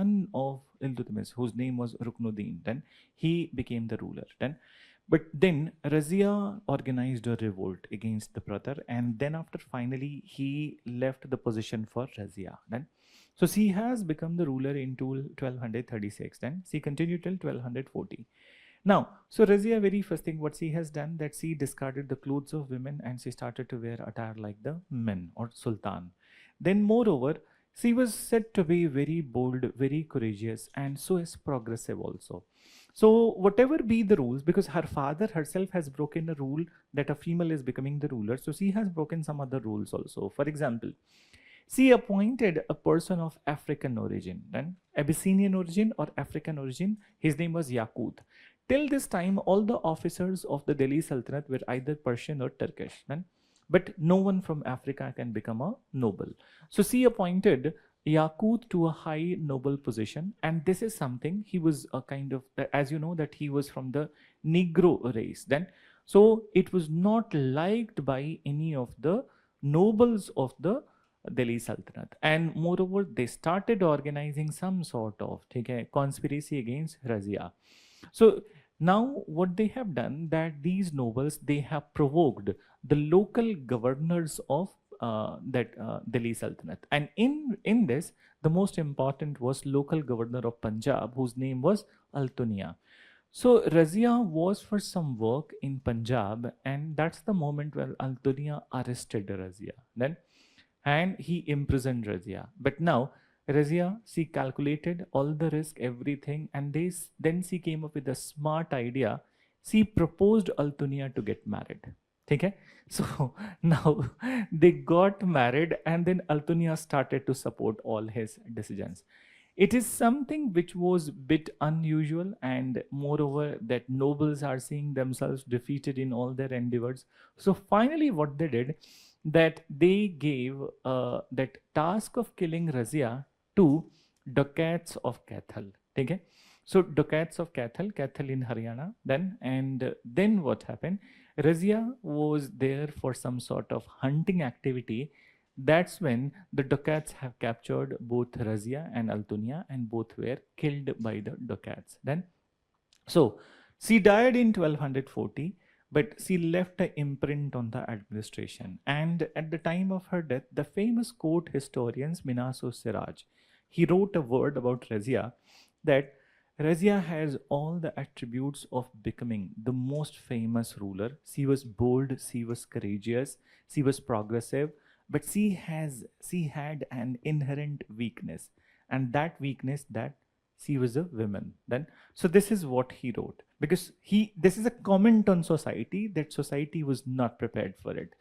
son of Iltutmish, whose name was Ruknuddin, then he became the ruler. But then Razia organized a revolt against the brother, and then after finally he left the position for Razia. Then, so she has become the ruler in 1236. Then she continued till 1240. Now, so Razia, very first thing what she has done, that she discarded the clothes of women and she started to wear attire like the men or sultan. Then moreover, she was said to be very bold, very courageous, and so is progressive also. So whatever be the rules, because her father herself has broken a rule that a female is becoming the ruler, so she has broken some other rules also. For example, she appointed a person of African origin, then Abyssinian origin or African origin. His name was Yaqut. Till this time, all the officers of the Delhi Sultanate were either Persian or Turkish. Then, but no one from Africa can become a noble. So she appointed Yaqut to a high noble position, and this is something he was a kind of, as you know, that he was from the Negro race. Then, so it was not liked by any of the nobles of the Delhi Sultanate, and moreover, they started organizing some sort of conspiracy against Razia. So now what they have done, that these nobles, they have provoked the local governors of that Delhi Sultanate, and in this the most important was local governor of Punjab, whose name was Altunia. So Razia was for some work in Punjab, and that's the moment where Altunia arrested Razia. Then and he imprisoned Razia. But now Razia, she calculated all the risk, everything, and then she came up with a smart idea. She proposed Altunia to get married. Okay? So now they got married, and then Altunia started to support all his decisions. It is something which was bit unusual, and moreover that nobles are seeing themselves defeated in all their endeavors. So finally what they did, that they gave that task of killing Razia to Dacoits of Kathal. Okay? So Dacoits of Kathal, Kathal in Haryana. Then what happened? Razia was there for some sort of hunting activity. That's when the Dacoits have captured both Razia and Altunia, and both were killed by the Dacoits. Then, so she died in 1240, but she left an imprint on the administration. And at the time of her death, the famous court historian Minaso Siraj, he wrote a word about Razia, that Razia has all the attributes of becoming the most famous ruler. She was bold, she was courageous, she was progressive, but she had an inherent weakness, and that weakness, that she was a woman. Then, so this is what he wrote, because this is a comment on society, that society was not prepared for it.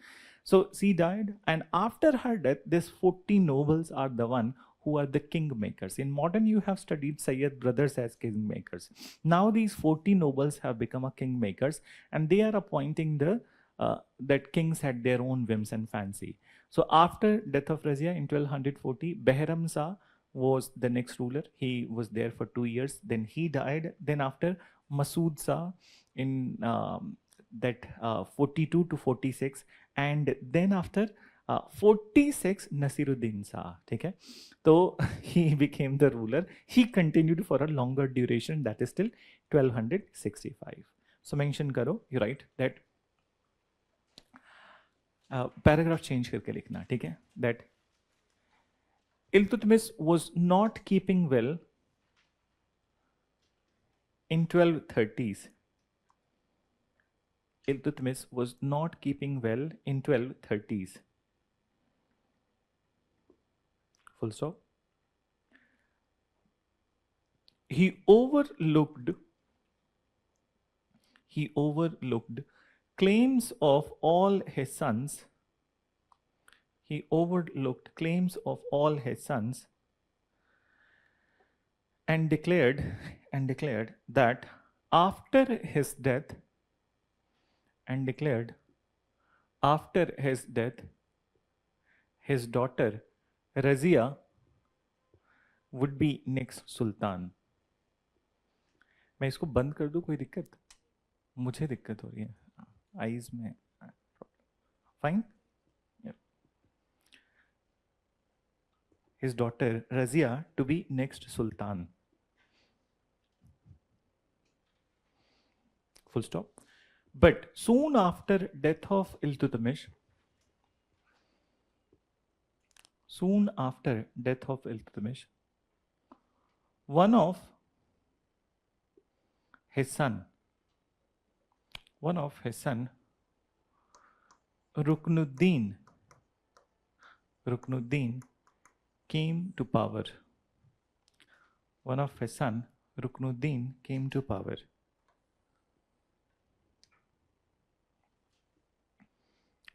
So she died, and after her death, these 40 nobles are the one who are the kingmakers. In modern, you have studied Sayyid brothers as kingmakers. Now these 40 nobles have become a kingmakers, and they are appointing the that kings had their own whims and fancy. So after death of Razia in 1240, Behram Shah was the next ruler. He was there for 2 years. Then he died. Then after, Masood Shah in 42 to 46, and then after 46, Nasiruddin Shah. Okay? So he became the ruler. He continued for a longer duration, that is till 1265. So mention karo, you write that paragraph change करके लिखना, ठीक है, that Iltutmish was not keeping well in 1230s. Iltutmish was not keeping well in 1230s. Full stop. He overlooked claims of all his sons. He overlooked claims of all his sons, and declared that after his death, his daughter Razia would be next sultan. मैं इसको बंद कर दूं, कोई दिक्कत? मुझे दिक्कत हो रही है आईज में. Fine. his daughter Razia to be next sultan. Full stop. But soon after death of Iltutmish, one of his son, Ruknuddin, came to power. One of his son, Ruknuddin, came to power.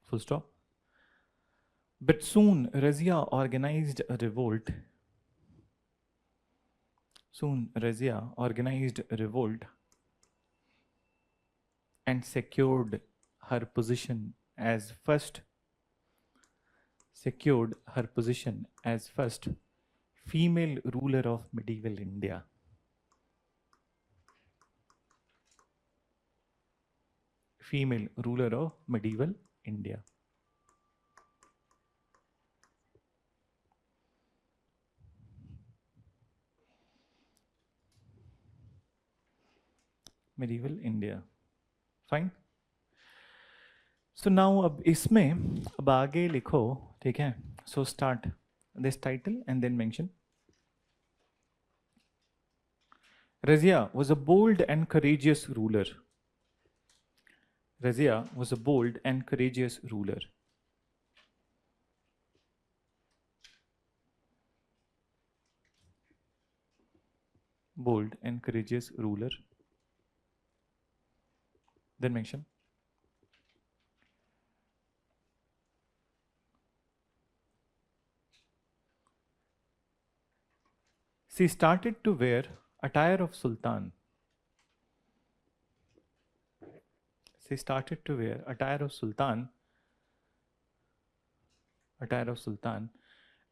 Full stop. But soon Razia organized a revolt. And secured her position as first female ruler of medieval India. Female ruler of medieval India. Medieval India. Fine. So now अब इसमें अब आगे लिखो, ठीक है? So start this title and then mention. Razia was a bold and courageous ruler. Bold and courageous ruler. Then mention. She started to wear attire of sultan.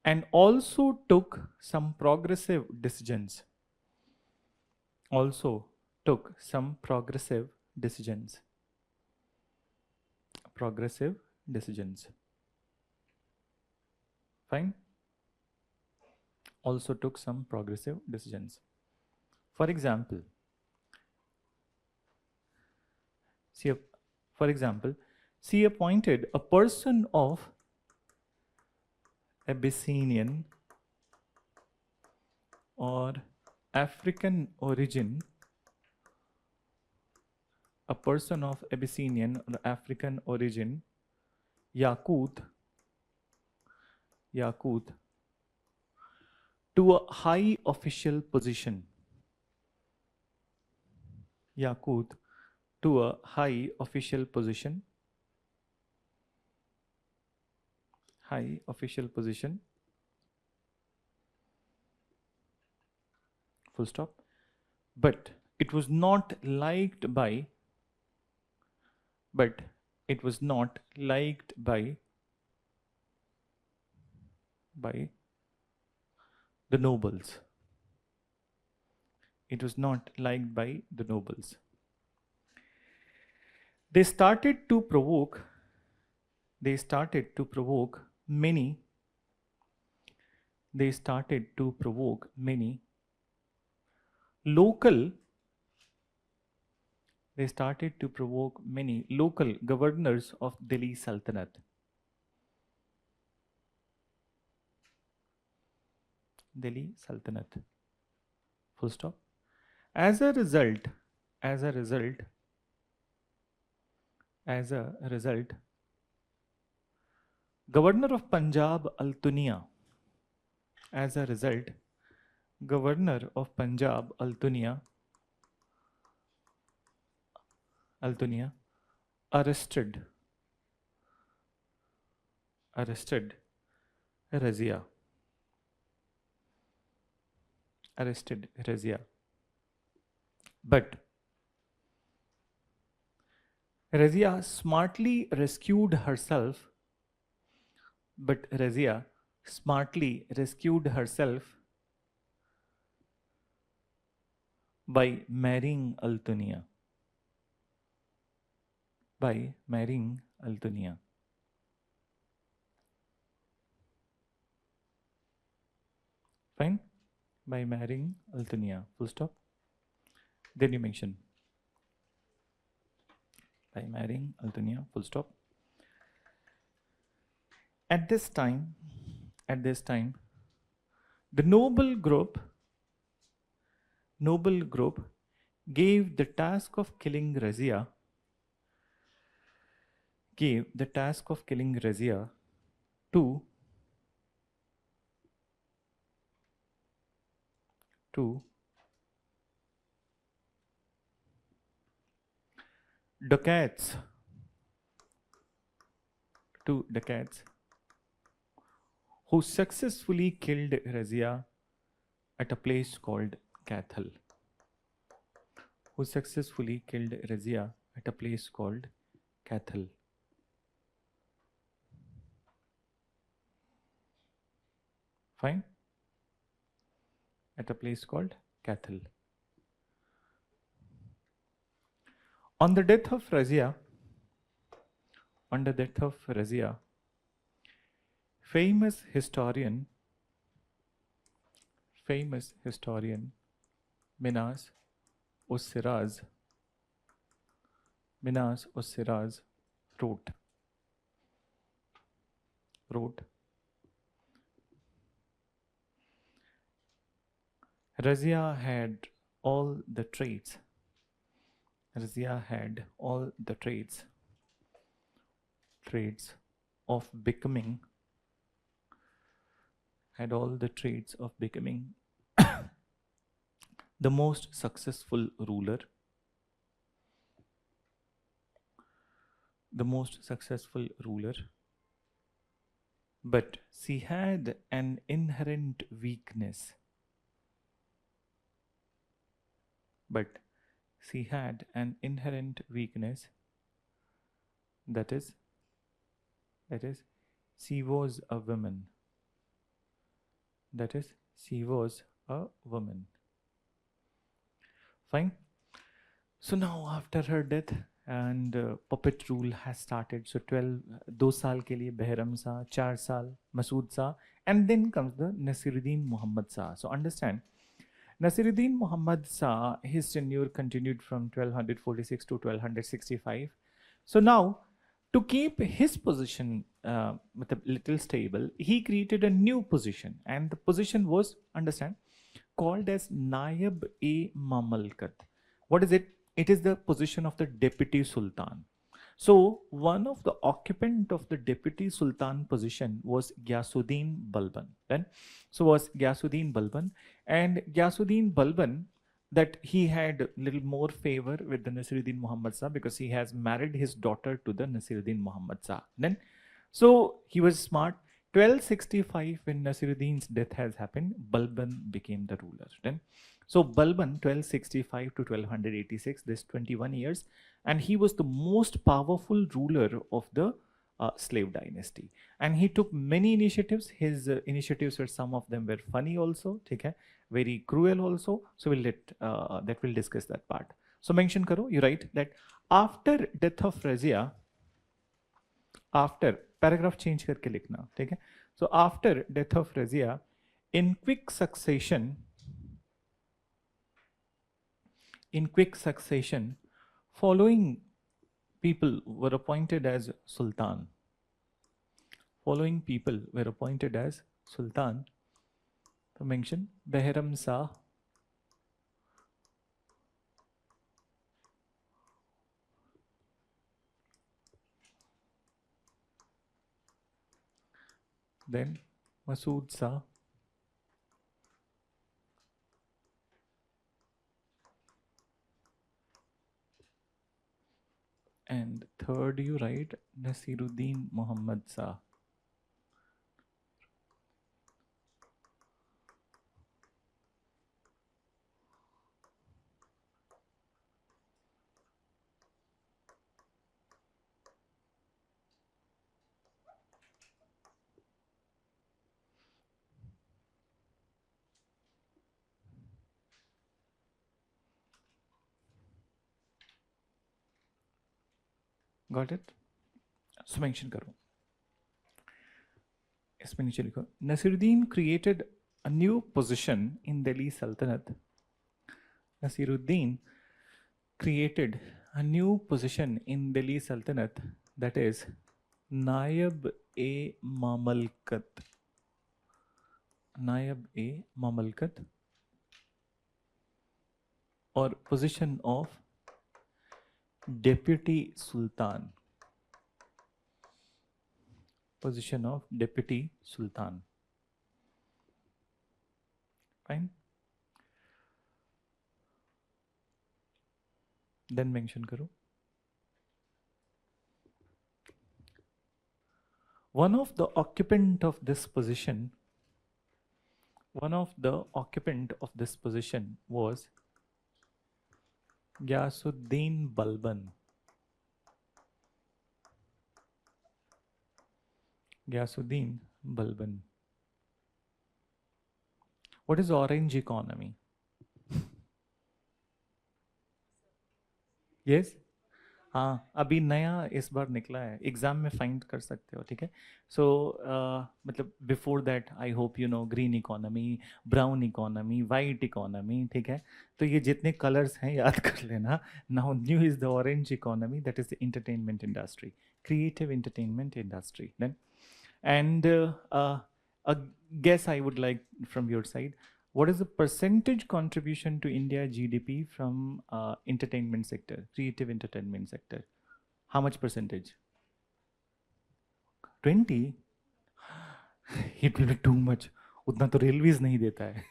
And also took some progressive decisions. Fine. Also took some progressive decisions. For example, she appointed a person of Abyssinian or African origin, Yakut, to a high official position. Full stop. But it was not liked by the nobles. They started to provoke many local governors of Delhi Sultanate. Full stop. As a result, Governor of Punjab Al-Tunia, arrested Razia. But Razia smartly rescued herself by marrying Al-Tunia. Fine. By marrying Altunia. Full stop. Then you mention by marrying Altunia. Full stop. At this time, the noble group gave the task of killing Razia, to to dacoits, who successfully killed Razia at a place called Cathal. Fine? At a place called Cathal. On the death of Razia, famous historian Minas Osiraz wrote Razia had all the traits of becoming the most successful ruler but she had an inherent weakness that is she was a woman. Fine. So now after her death and puppet rule has started. So 2 साल के लिए Behram Shah, 4 साल Masood Shah, and then comes the Nasiruddin Muhammad Shah. So understand, Nasiruddin Muhammad Shah, his tenure continued from 1246 to 1265. So now, to keep his position with a little stable, he created a new position, and the position was, understand, called as Naib-e-Mamalkat. What is it? It is the position of the deputy sultan. So one of the occupant of the deputy sultan position was Ghiyasuddin Balban. And Ghiyasuddin Balban, that he had little more favor with the Nasiruddin Muhammad Shah because he has married his daughter to the Nasiruddin Muhammad Shah. Then, so he was smart. 1265, when Nasiruddin's death has happened, Balban became the ruler. Then, so Balban 1265 to 1286, this 21 years, and he was the most powerful ruler of the slave dynasty. And he took many initiatives. His initiatives were, some of them were funny also, okay, very cruel also. So we'll discuss that part. So mention karo, you write that after death of Razia, after paragraph change करके लिखना, ठीक है? So after death of Razia, in quick succession, following people were appointed as sultan. To mention Behram Shah, then Masood Shah, and third you write Nasiruddin Muhammad Shah. Got it? So mention करो. इसमें नीचे लिखो, Nasiruddin created a new position in Delhi Sultanate. Nasiruddin created a new position in Delhi Sultanate, that is Naib-e Mamalkat. Naib-e Mamalkat, or position of Deputy Sultan. Position of Deputy Sultan. Fine. Then mention karo. One of the occupant of this position was Ghiyasuddin Balban. Ghiyasuddin Balban. What is orange economy? Yes? हाँ, अभी नया इस बार निकला है, exam में find कर सकते हो, ठीक है. सो मतलब before that I hope you know green economy, brown economy, white economy, ठीक है. तो ये जितने कलर्स हैं याद कर लेना. Now new is the orange economy, that is the entertainment industry, creative entertainment industry. Then and a guess I would like from your side, what is the percentage contribution to India GDP from entertainment sector, creative entertainment sector? How much percentage? 20? It will be too much. उतना तो railways नहीं देता है.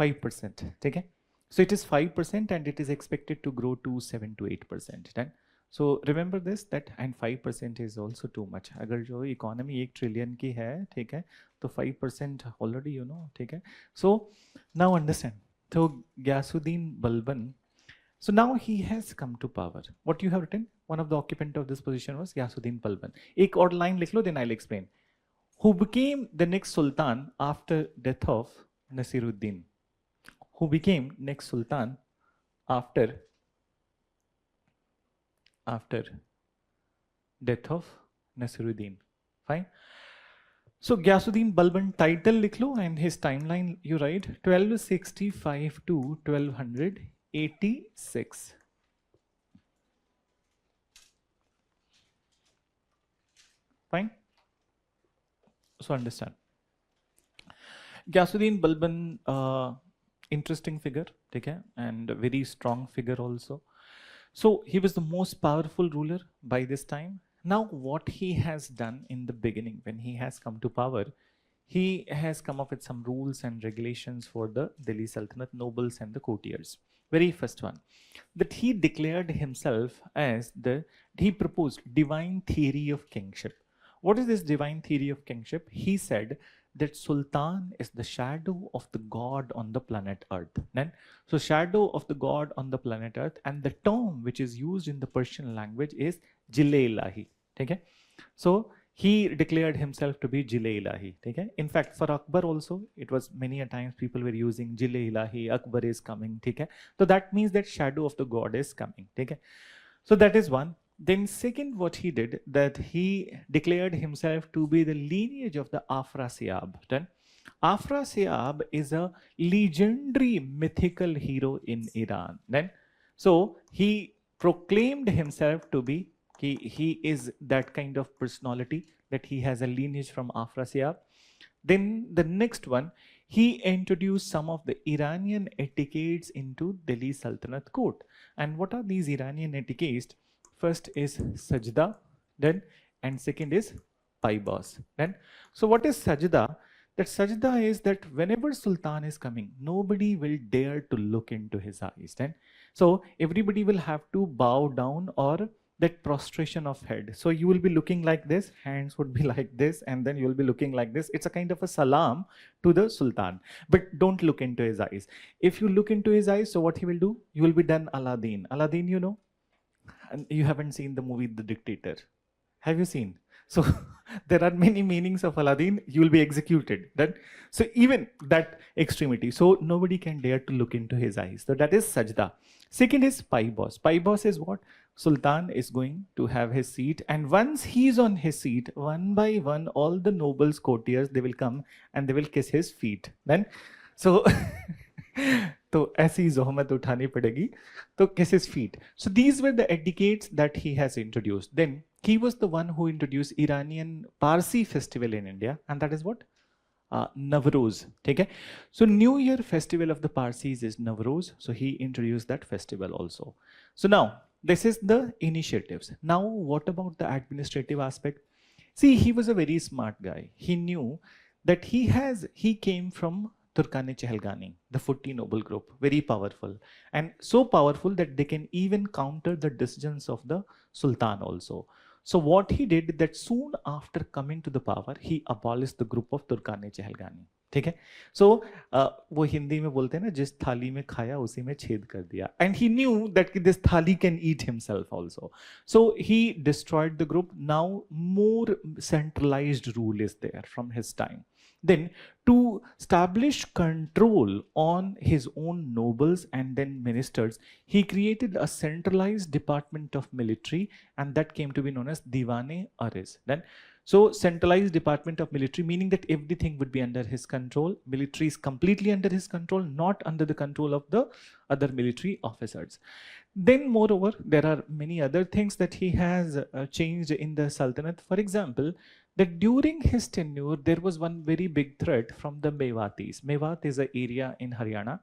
5%, ठीक है. So it is 5% and it is expected to grow to 7 to 8%. Then, so remember this, that and 5% is also too much. अगर जो economy 1 trillion की है, ठीक है, तो 5% already you know, ठीक है. So now understand. So Ghiyasuddin Balban, so now he has come to power. What you have written? One of the occupant of this position was Ghiyasuddin Balban. एक और line लिख लो, then I'll explain. Who became the next sultan after death of Nasiruddin? Who became next sultan after death of Nasiruddin? Fine. So Ghiyasuddin Balban title लिख लो and his timeline you write 1265 to 1286. Fine. So understand. Ghiyasuddin Balban, interesting figure, ठीक है, and a very strong figure also. So he was the most powerful ruler by this time. Now what he has done in the beginning when he has come to power, he has come up with some rules and regulations for the Delhi Sultanate nobles and the courtiers. Very first one, that he declared himself as he proposed divine theory of kingship. What is this divine theory of kingship? He said that Sultan is the shadow of the god on the planet Earth. So shadow of the god on the planet Earth, and the term which is used in the Persian language is Jile-Ilahi. Okay? So he declared himself to be Jile-Ilahi. Okay? In fact, for Akbar also, it was many a times people were using Jile-Ilahi, Akbar is coming. Okay? So that means that shadow of the god is coming. Okay? So that is one. Then second, what he did, that he declared himself to be the lineage of the Afrasiab. Then Afrasiab is a legendary mythical hero in Iran. Then, so he proclaimed himself to be, he is that kind of personality, that he has a lineage from Afrasiab. Then the next one, he introduced some of the Iranian etiquettes into Delhi Sultanate court. And what are these Iranian etiquettes? First is sajda, then, and second is paibas. Then, so what is sajda? That sajda is that whenever Sultan is coming, nobody will dare to look into his eyes. Then, so everybody will have to bow down, or that prostration of head. So you will be looking like this, hands would be like this, and then you will be looking like this. It's a kind of a salam to the Sultan, but don't look into his eyes. If you look into his eyes, so what he will do? You will be done Aladdin. Aladdin, you know? And you haven't seen the movie The Dictator. Have you seen? So there are many meanings of Aladdin, you will be executed. Then, so even that extremity. So nobody can dare to look into his eyes. So that is sajda. Second is Pai Boss. Pai Boss is what? Sultan is going to have his seat, and once he's on his seat, one by one, all the nobles, courtiers, they will come and they will kiss his feet. Then, so तो ऐसी ज़हमत उठानी पड़ेगी तो kiss his feet. So these were the etiquettes that he has introduced. Then he was the one who introduced Iranian Parsi festival in India, and that is what? Navroz. Okay? So New Year festival of the Parsis is Navroz. So he introduced that festival also. So now, this is the initiatives. Now, what about the administrative aspect? See, he was a very smart guy. He knew that he came from Turkani Chehelgani, the 40 noble group, very powerful, and so powerful that they can even counter the decisions of the Sultan also. So what he did that soon after coming to the power, he abolished the group of Turkani Chehelgani. ठीक है? So वो हिंदी में बोलते हैं ना, जिस थाली में खाया उसी में छेद कर दिया. And he knew that this thali can eat himself also. So he destroyed the group. Now more centralized rule is there from his time. Then to establish control on his own nobles and then ministers, he created a centralized department of military, and that came to be known as Diwane-Ariz. Then, so centralized department of military, meaning that everything would be under his control. Military is completely under his control, not under the control of the other military officers. Then moreover, there are many other things that he has changed in the Sultanate. For example, that during his tenure, there was one very big threat from the Mewatis. Mewat is an area in Haryana,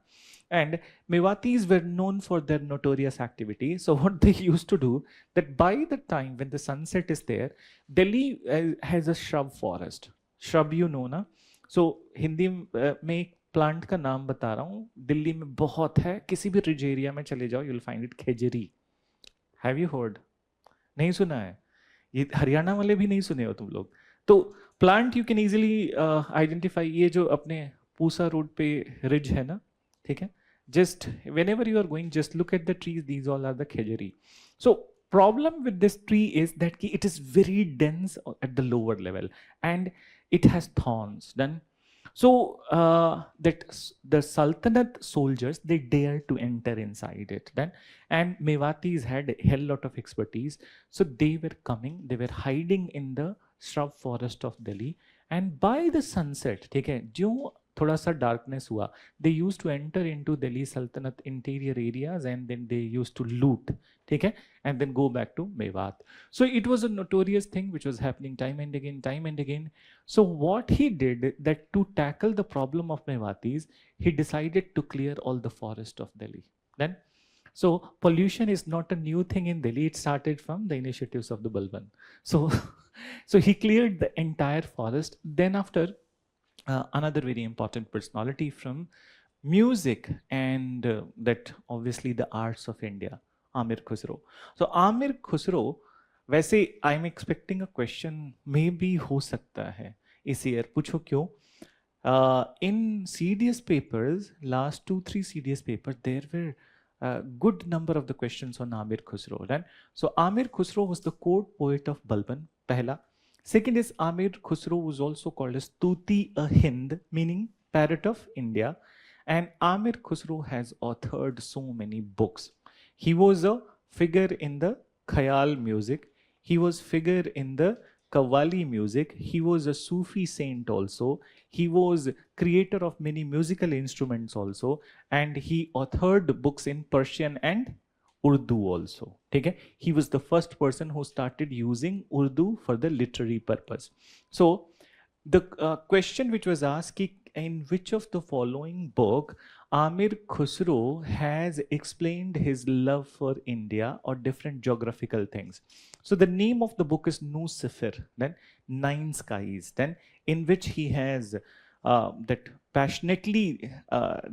and Mewatis were known for their notorious activity. So what they used to do, that by the time when the sunset is there, Delhi has a shrub forest. Shrub you know na? So Hindi में एक plant का नाम बता रहा हूँ, दिल्ली में बहुत है, किसी भी रिज एरिया में चले जाओ, you'll find it Khejri. Have you heard? नहीं सुना है? ये हरियाणा वाले भी नहीं सुने हो तुम लोग. तो plant you can easily identify. ये जो अपने पूसा रोड पे रिज है ना, ठीक है, just whenever you are going, just look at the trees. These all are the khejari. So problem with this tree is that it is very dense at the lower level and it has thorns. Then so that the Sultanate soldiers, they dared to enter inside it. Then, and Mewatis had a hell lot of expertise, so they were coming, they were hiding in the shrub forest of Delhi, and by the sunset, ठीक है, जो थोड़ा सा darkness हुआ, they used to enter into Delhi Sultanate interior areas and then they used to loot, ठीक है, and then go back to Mewat. So it was a notorious thing which was happening time and again, time and again. So what he did, that to tackle the problem of Mewatis, he decided to clear all the forest of Delhi. Then, so pollution is not a new thing in Delhi. It started from the initiatives of the Balban. So, so he cleared the entire forest. Then after, another very important personality from music and that obviously the arts of India, Amir Khusro. So Amir Khusro, वैसे I am expecting a question may be हो सकता है इस year. पूछो क्यों? In CDS papers, last 2-3 CDS papers, there were a good number of the questions on Amir Khusro. Right? So Amir Khusro was the court poet of Balban, pehla. Second is Amir Khusro was also called as Tuti-a-Hind, meaning parrot of India. And Amir Khusro has authored so many books. He was a figure in the Khayal music. He was figure in the Qawwali music. He was a Sufi saint also. He was creator of many musical instruments also. And he authored books in Persian and Urdu also. Okay? He was the first person who started using Urdu for the literary purpose. So the question which was asked, in which of the following book Amir Khusro has explained his love for India or different geographical things. So the name of the book is Nusifir, then Nine Skies, then in which he has that passionately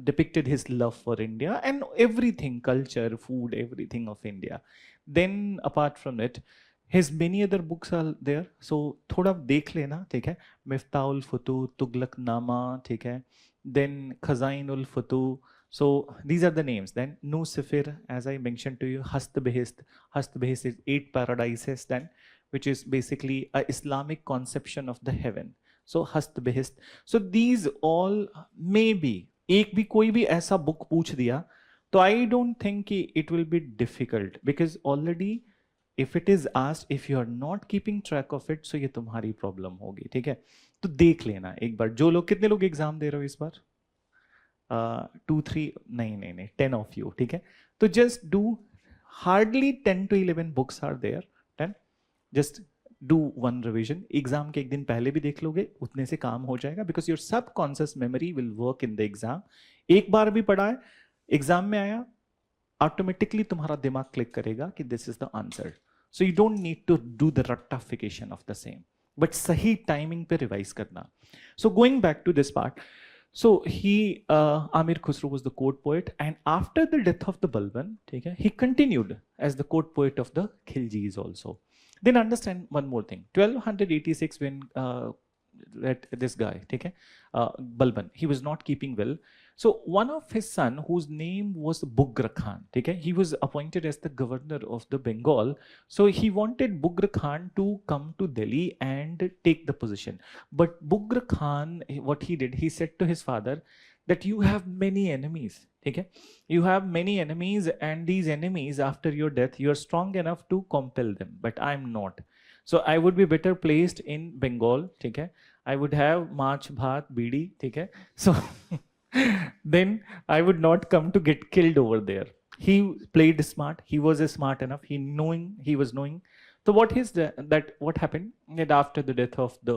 depicted his love for India and everything, culture, food, everything of India. Then apart from it, his many other books are there. So थोड़ा देख लेना, ठीक है? मिफ्ताहुल फुतूह, तुगलकनामा, ठीक है? Then Khazainul Futuh. So these are the names. Then Nusifir, as I mentioned to you, Hast Behist. Hast Behist is 8 paradises. Then which is basically a Islamic conception of the heaven. So hast behist. So these all maybe एक भी कोई भी ऐसा book पूछ दिया तो I don't think कि it will be difficult because already if it is asked if you are not keeping track of it so ये तुम्हारी problem होगी. ठीक है, तो देख लेना एक बार. जो लोग, कितने लोग एग्जाम दे रहे हो इस बार? 2-3, नहीं 10 ऑफ यू. ठीक है, तो just do hardly 10 to 11 books are there. 10, just do one revision. Exam के एक दिन पहले भी देख लोगे, उतने से काम हो जाएगा बिकॉज योर सब conscious memory will work in the exam. एक बार भी पढ़ा है, एग्जाम में आया, ऑटोमेटिकली तुम्हारा दिमाग क्लिक करेगा कि this is the answer. So you don't need to do the रट्टाफिकेशन ऑफ द सेम, बट सही टाइमिंग पे रिवाइज करना. So going back to this part. So Amir Khusro was the court poet, and after the death of the Balban, okay, he continued as the court poet of the Khiljis also. Then understand one more thing. 1286, when this guy, okay, Balban, he was not keeping well. So one of his son, whose name was Bughra Khan, okay, he was appointed as the governor of the Bengal. So he wanted Bughra Khan to come to Delhi and take the position. But Bughra Khan, what he did, he said to his father that you have many enemies. Okay? You have many enemies, and these enemies, after your death, you are strong enough to compel them, but I'm not. So I would be better placed in Bengal. Okay? I would have March Bhat Bidi. Okay? So then I would not come to get killed over there. He played smart. He was smart enough. He was knowing. So what is that? What happened? That after the death of the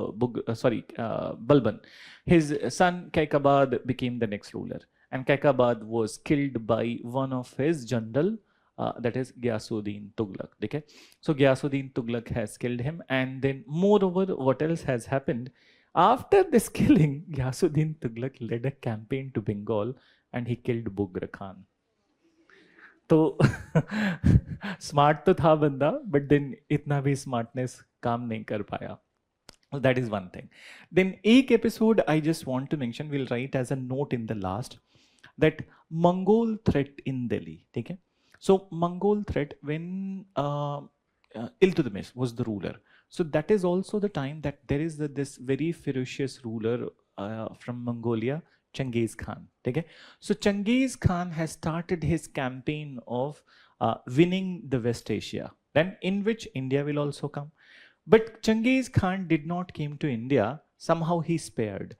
Balban, his son Kaikabad became the next ruler, and Kaikabad was killed by one of his general, that is Ghiyasuddin Tughlaq. Okay, so Ghiyasuddin Tughlaq has killed him, and then moreover, what else has happened? After this killing, Ghiyasuddin Tughlaq led a campaign to Bengal, and he killed Bughra Khan. तो smart तो था बंदा, but then इतना भी smartness काम नहीं कर पाया. That is one thing. Then एक episode I just want to mention, we'll write as a note in the last, that Mongol threat in Delhi. ठीक है? So Mongol threat when Iltutmish was the ruler. So that is also the time that there is this very ferocious ruler from Mongolia, Genghis Khan. Okay? So Genghis Khan has started his campaign of winning the West Asia, then in which India will also come. But Genghis Khan did not came to India. Somehow he spared.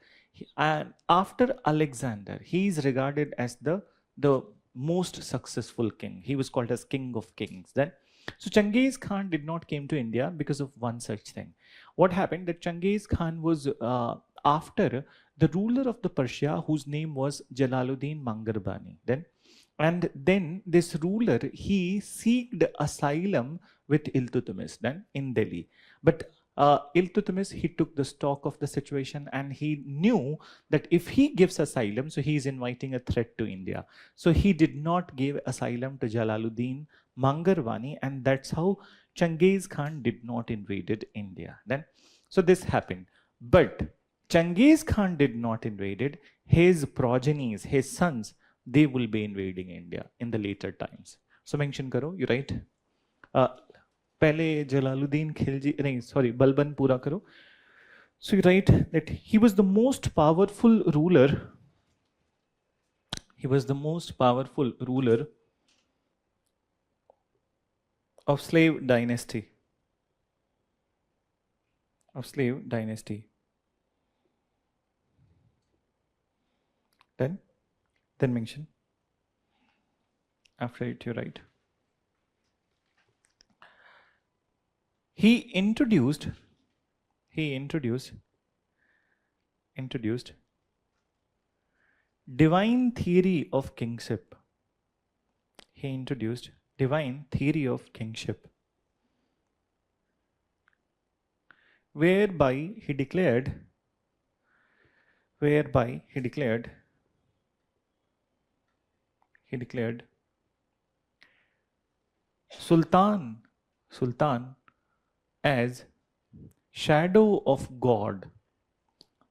And after Alexander, he is regarded as the most successful king. He was called as King of Kings. Then, so Genghis Khan did not came to India because of one such thing. What happened? That Genghis Khan was after the ruler of the Persia, whose name was Jalaluddin Mangarbani. Then this ruler, he seeked asylum with Iltutmish then in Delhi. But Iltutmish, he took the stock of the situation, and he knew that if he gives asylum, so he is inviting a threat to India. So he did not give asylum to Jalaluddin Mangarbani, and that's how Genghis Khan did not invaded India. Then, so this happened. But Genghis Khan did not invaded. His progenies, his sons, they will be invading India in the later times. So mention karo, you write. पहले जलालुद्दीन खिलजी नहीं sorry Balban पूरा करो. So you write that he was the most powerful ruler. He was the most powerful ruler of slave dynasty. Of slave dynasty. Then mention. After it, you write. He introduced divine theory of kingship. He introduced divine theory of kingship, whereby he declared Sultan as shadow of God.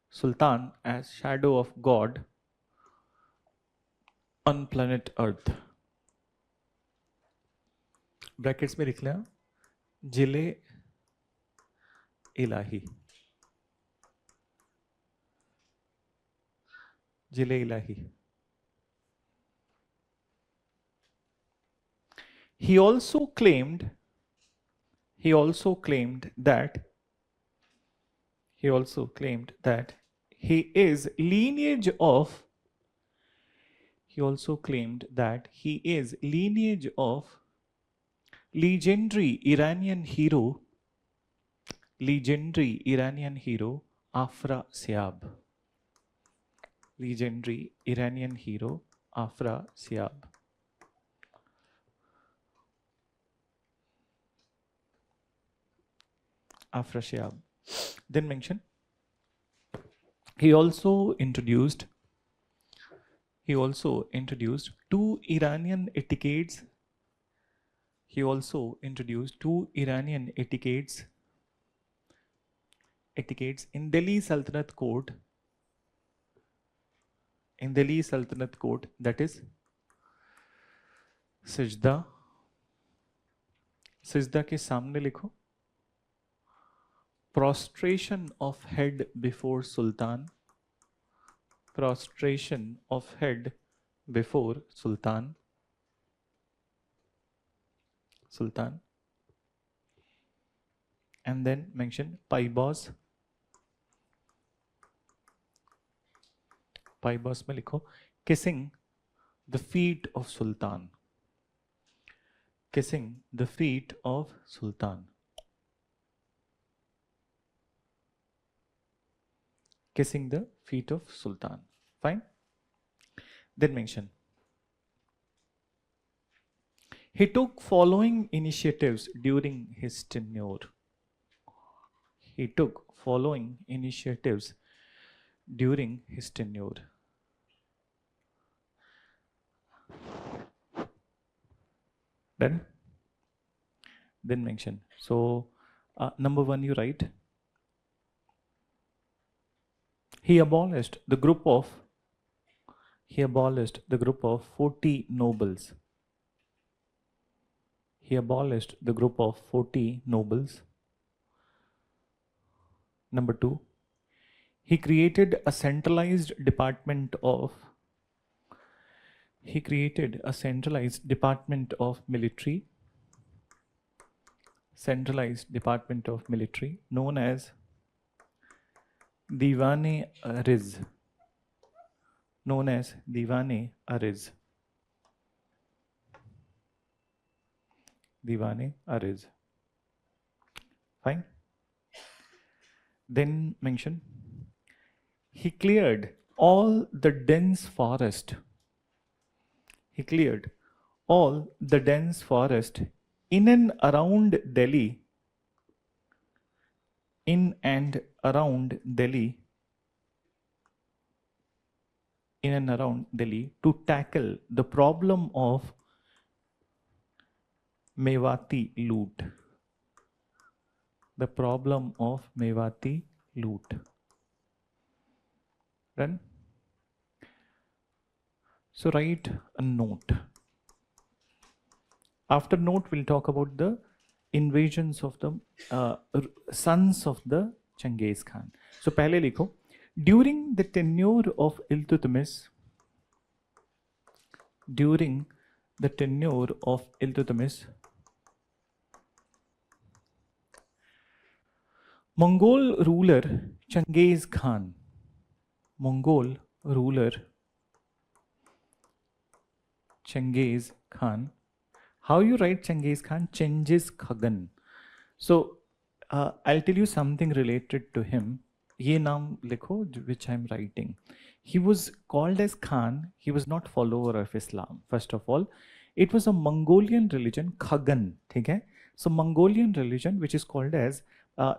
Sultan as shadow of God on planet Earth. Brackets में लिख लिया, जिले इलाही, जिले इलाही. He also claimed he also claimed that he also claimed that he is lineage of he also claimed that he is lineage of legendary Iranian hero Afra Siab. Legendary Iranian hero Afra Siab. Afra Siab. Then mention he also introduced two Iranian etiquettes. He also introduced two Iranian etiquettes in Delhi Sultanate court. In Delhi Sultanate court, that is Sajda. Sajda के सामने लिखो prostration of head before Sultan. Prostration of head before Sultan. Sultan. And then mention Paibos. Paibos में लिखो kissing the feet of Sultan. Kissing the feet of Sultan. Kissing the feet of Sultan. Fine. Then mention he took following initiatives during his tenure. He took following initiatives during his tenure. Then mention. So number one, you write. He abolished the group of 40 nobles. He abolished the group of 40 nobles. Number two, he created a centralized department of military. Centralized department of military known as Diwane Ariz. Known as Diwane Ariz. Diwane Ariz. Fine. Then mention he cleared all the dense forest. He cleared all the dense forest in and around Delhi. In and around Delhi to tackle the problem of Mewati loot. The problem of Mewati loot. Done? So write a note. After note, we'll talk about the invasions of the sons of the Genghis Khan. So पहले लिखो during the tenure of Iltutmish, Mongol ruler Genghis Khan. How you write Genghis Khan? Genghis Khan. So I'll tell you something related to him. ये नाम लिखो which I'm writing. He was called as Khan. He was not follower of Islam. First of all, it was a Mongolian religion, Khagan. ठीक है? So Mongolian religion, which is called as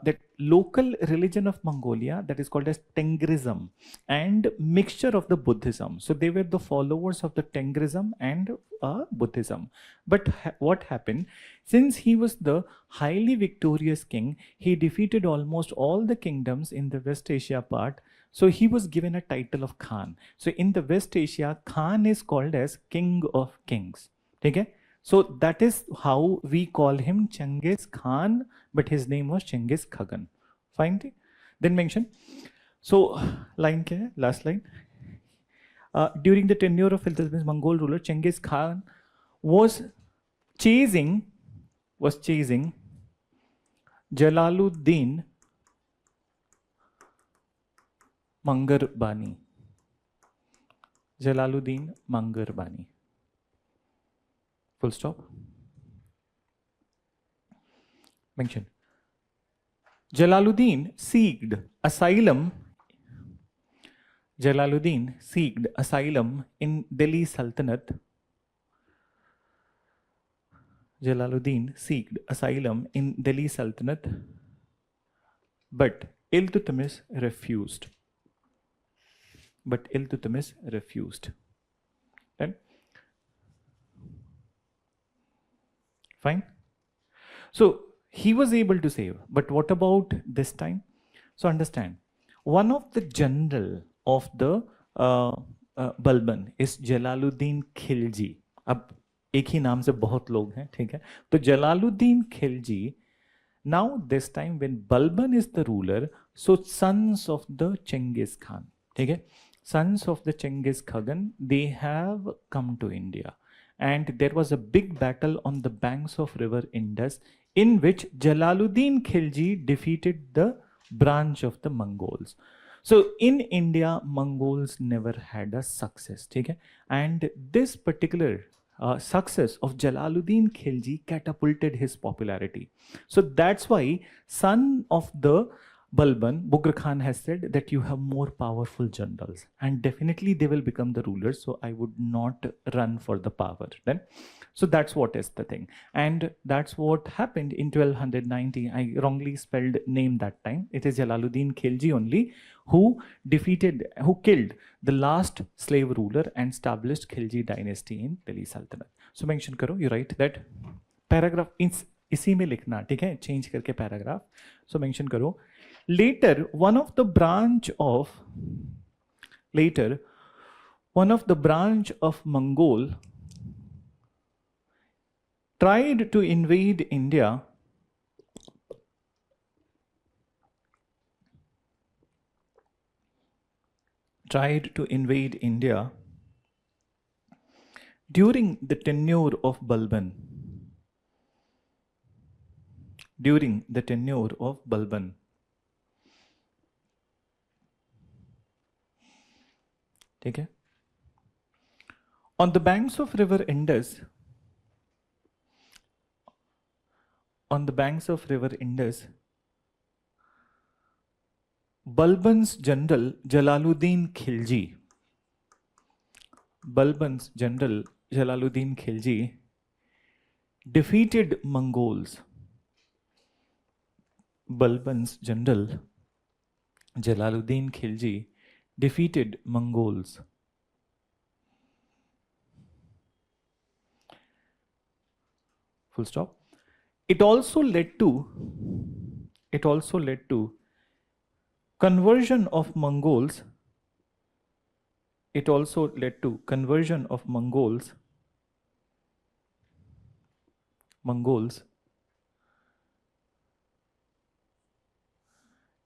that local religion of Mongolia, that is called as Tengrism, and mixture of the Buddhism. So they were the followers of the Tengrism and Buddhism. But what happened? Since he was the highly victorious king, he defeated almost all the kingdoms in the West Asia part. So he was given a title of Khan. So in the West Asia, Khan is called as King of Kings. Okay? So that is how we call him Genghis Khan, but his name was Genghis Khan. Fine. Then mention. So line क्या है? Last line. During the tenure of Iltutmish, Mongol ruler Genghis Khan was chasing Jalaluddin Mangarbani. Jalaluddin Mangarbani. Full stop. Mention. Jalaluddin seeked asylum in Delhi Sultanate. Jalaluddin seeked asylum in Delhi Sultanate, but Iltutmish refused. Then, fine. So he was able to save, but what about this time? So understand, one of the general of the Balban is Jalaluddin Khilji. अब एक ही नाम से बहुत लोग हैं, ठीक है? तो Jalaluddin Khilji. Now this time when Balban is the ruler, so sons of the Genghis Khan, ठीक है? Sons of the Genghis Khan, they have come to India, and there was a big battle on the banks of river Indus, in which Jalaluddin Khilji defeated the branch of the Mongols. So in India, Mongols never had a success, okay? And this particular success of Jalaluddin Khilji catapulted his popularity. So that's why son of the Balban, Bughra Khan, has said that you have more powerful generals and definitely they will become the rulers. So I would not run for the power then. So that's what is the thing. And that's what happened in 1290. I wrongly spelled name that time. It is Jalaluddin Khilji only who killed the last slave ruler and established Khilji dynasty in Delhi Sultanate. So mention karo, you write that paragraph इसी में लिखना, ठीक है? Change करके paragraph. So mention करो. Later, one of the branch of Mongol tried to invade India during the tenure of Balban. ठीक है? On the banks of river Indus, Balban's general Jalaluddin Khilji defeated Mongols. Balban's general Jalaluddin Khilji defeated Mongols. Full stop. It also led to conversion of Mongols.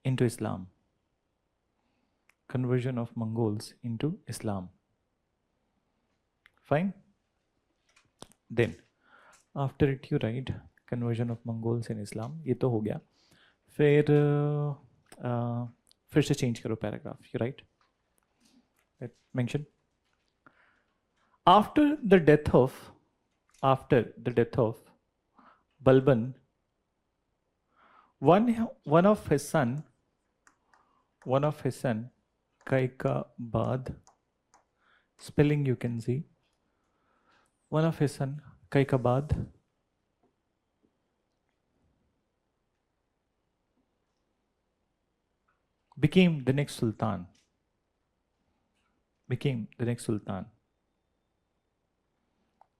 Into Islam. Conversion of Mongols into Islam. Fine. Then after it you write conversion of Mongols in Islam. ये तो हो गया. फिर से change करो paragraph. You write. Mention. After the death of Balban, one of his son Kaikabad, spelling you can see, one of his son Kaikabad became the next sultan.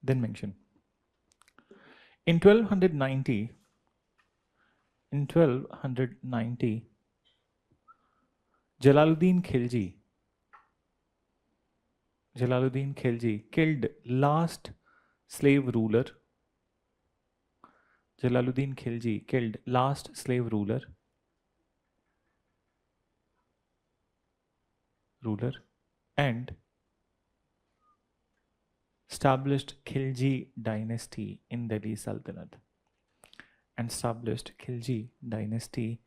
Then mention. In 1290, Jalaluddin Khilji killed last slave ruler. ruler, and established Khilji dynasty in Delhi Sultanate. And established Khilji dynasty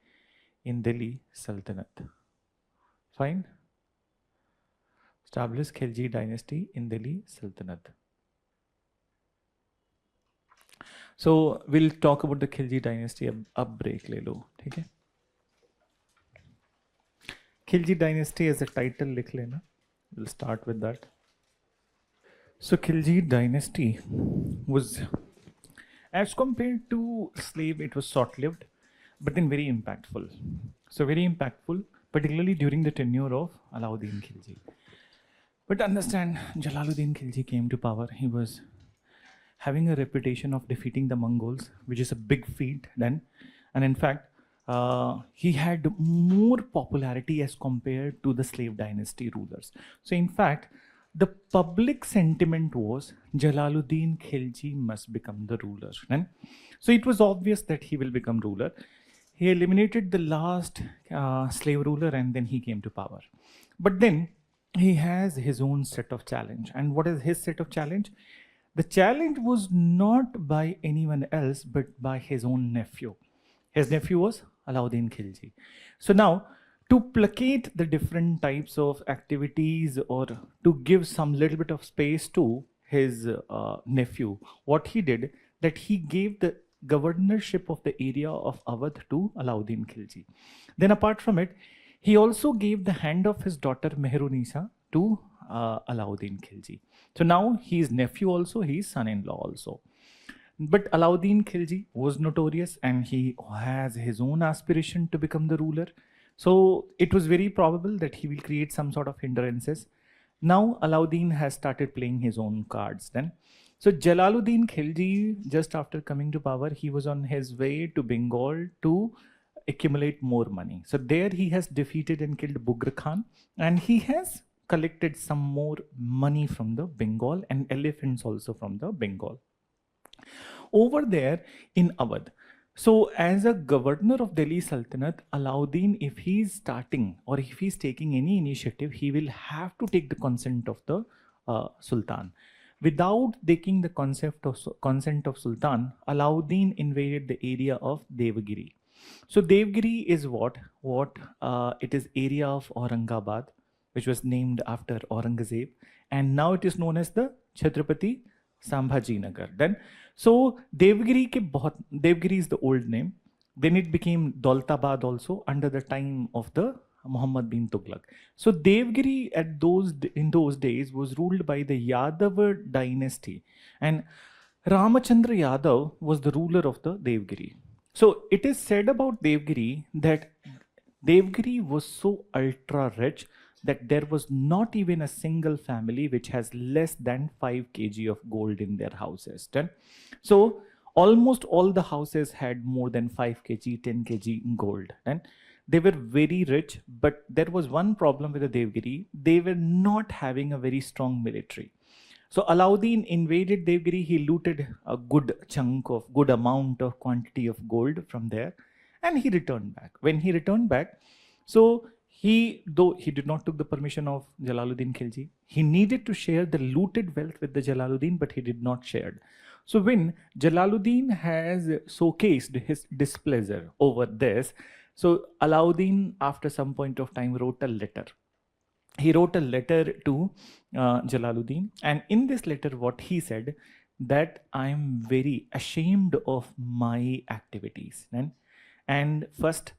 in Delhi Sultanate. Fine. Established Khilji dynasty in Delhi Sultanate. So we'll talk about the Khilji dynasty. अब break ले लो, ठीक है? Khilji dynasty as a title लिख लेना. We'll start with that. So Khilji dynasty was, as compared to slave, it was short-lived, but then very impactful. So very impactful, particularly during the tenure of Alauddin Khilji. But understand, Jalaluddin Khilji came to power. He was having a reputation of defeating the Mongols, which is a big feat then. And in fact, he had more popularity as compared to the slave dynasty rulers. So in fact, the public sentiment was Jalaluddin Khilji must become the ruler. And so it was obvious that he will become ruler. He eliminated the last slave ruler and then he came to power. But then he has his own set of challenge. And what is his set of challenge? The challenge was not by anyone else, but by his own nephew. His nephew was Alauddin Khilji. So now, to placate the different types of activities or to give some little bit of space to his nephew, what he did, that he gave the governorship of the area of Awadh to Alauddin Khilji. Then apart from it, he also gave the hand of his daughter Mehrunisa to Alauddin Khilji. So now he is nephew also, he is son-in-law also. But Alauddin Khilji was notorious and he has his own aspiration to become the ruler. So it was very probable that he will create some sort of hindrances. Now Alauddin has started playing his own cards then. So Jalaluddin Khilji, just after coming to power, he was on his way to Bengal to accumulate more money. So there he has defeated and killed Bughra Khan, and he has collected some more money from the Bengal and elephants also from the Bengal. Over there in Awadh, so as a governor of Delhi Sultanate, Alauddin, if he is starting or if he is taking any initiative, he will have to take the consent of the Sultan. Without taking the consent of Sultan, Alauddin invaded the area of Devagiri. So Devagiri is what? It is area of Aurangabad, which was named after Aurangzeb, and now it is known as the Chhatrapati Sambhaji Nagar. Then, so Devagiri is the old name. Then it became Daulatabad also under the time of the Muhammad bin Tughlaq. So Devagiri in those days was ruled by the Yadav dynasty, and Ramachandra Yadav was the ruler of the Devagiri. So it is said about Devagiri that Devagiri was so ultra rich that there was not even a single family which has less than 5 kg of gold in their houses. So almost all the houses had more than 5 kg, 10 kg gold. And they were very rich, but there was one problem with the Devagiri. They were not having a very strong military. So Alauddin invaded Devagiri. He looted a good amount of quantity of gold from there, and he returned back. When he returned back, so though he did not took the permission of Jalaluddin Khilji, he needed to share the looted wealth with the Jalaluddin, but he did not share. So when Jalaluddin has showcased his displeasure over this, so Alauddin after some point of time wrote a letter. He wrote a letter to Jalaluddin, and in this letter what he said, that I am very ashamed of my activities. And first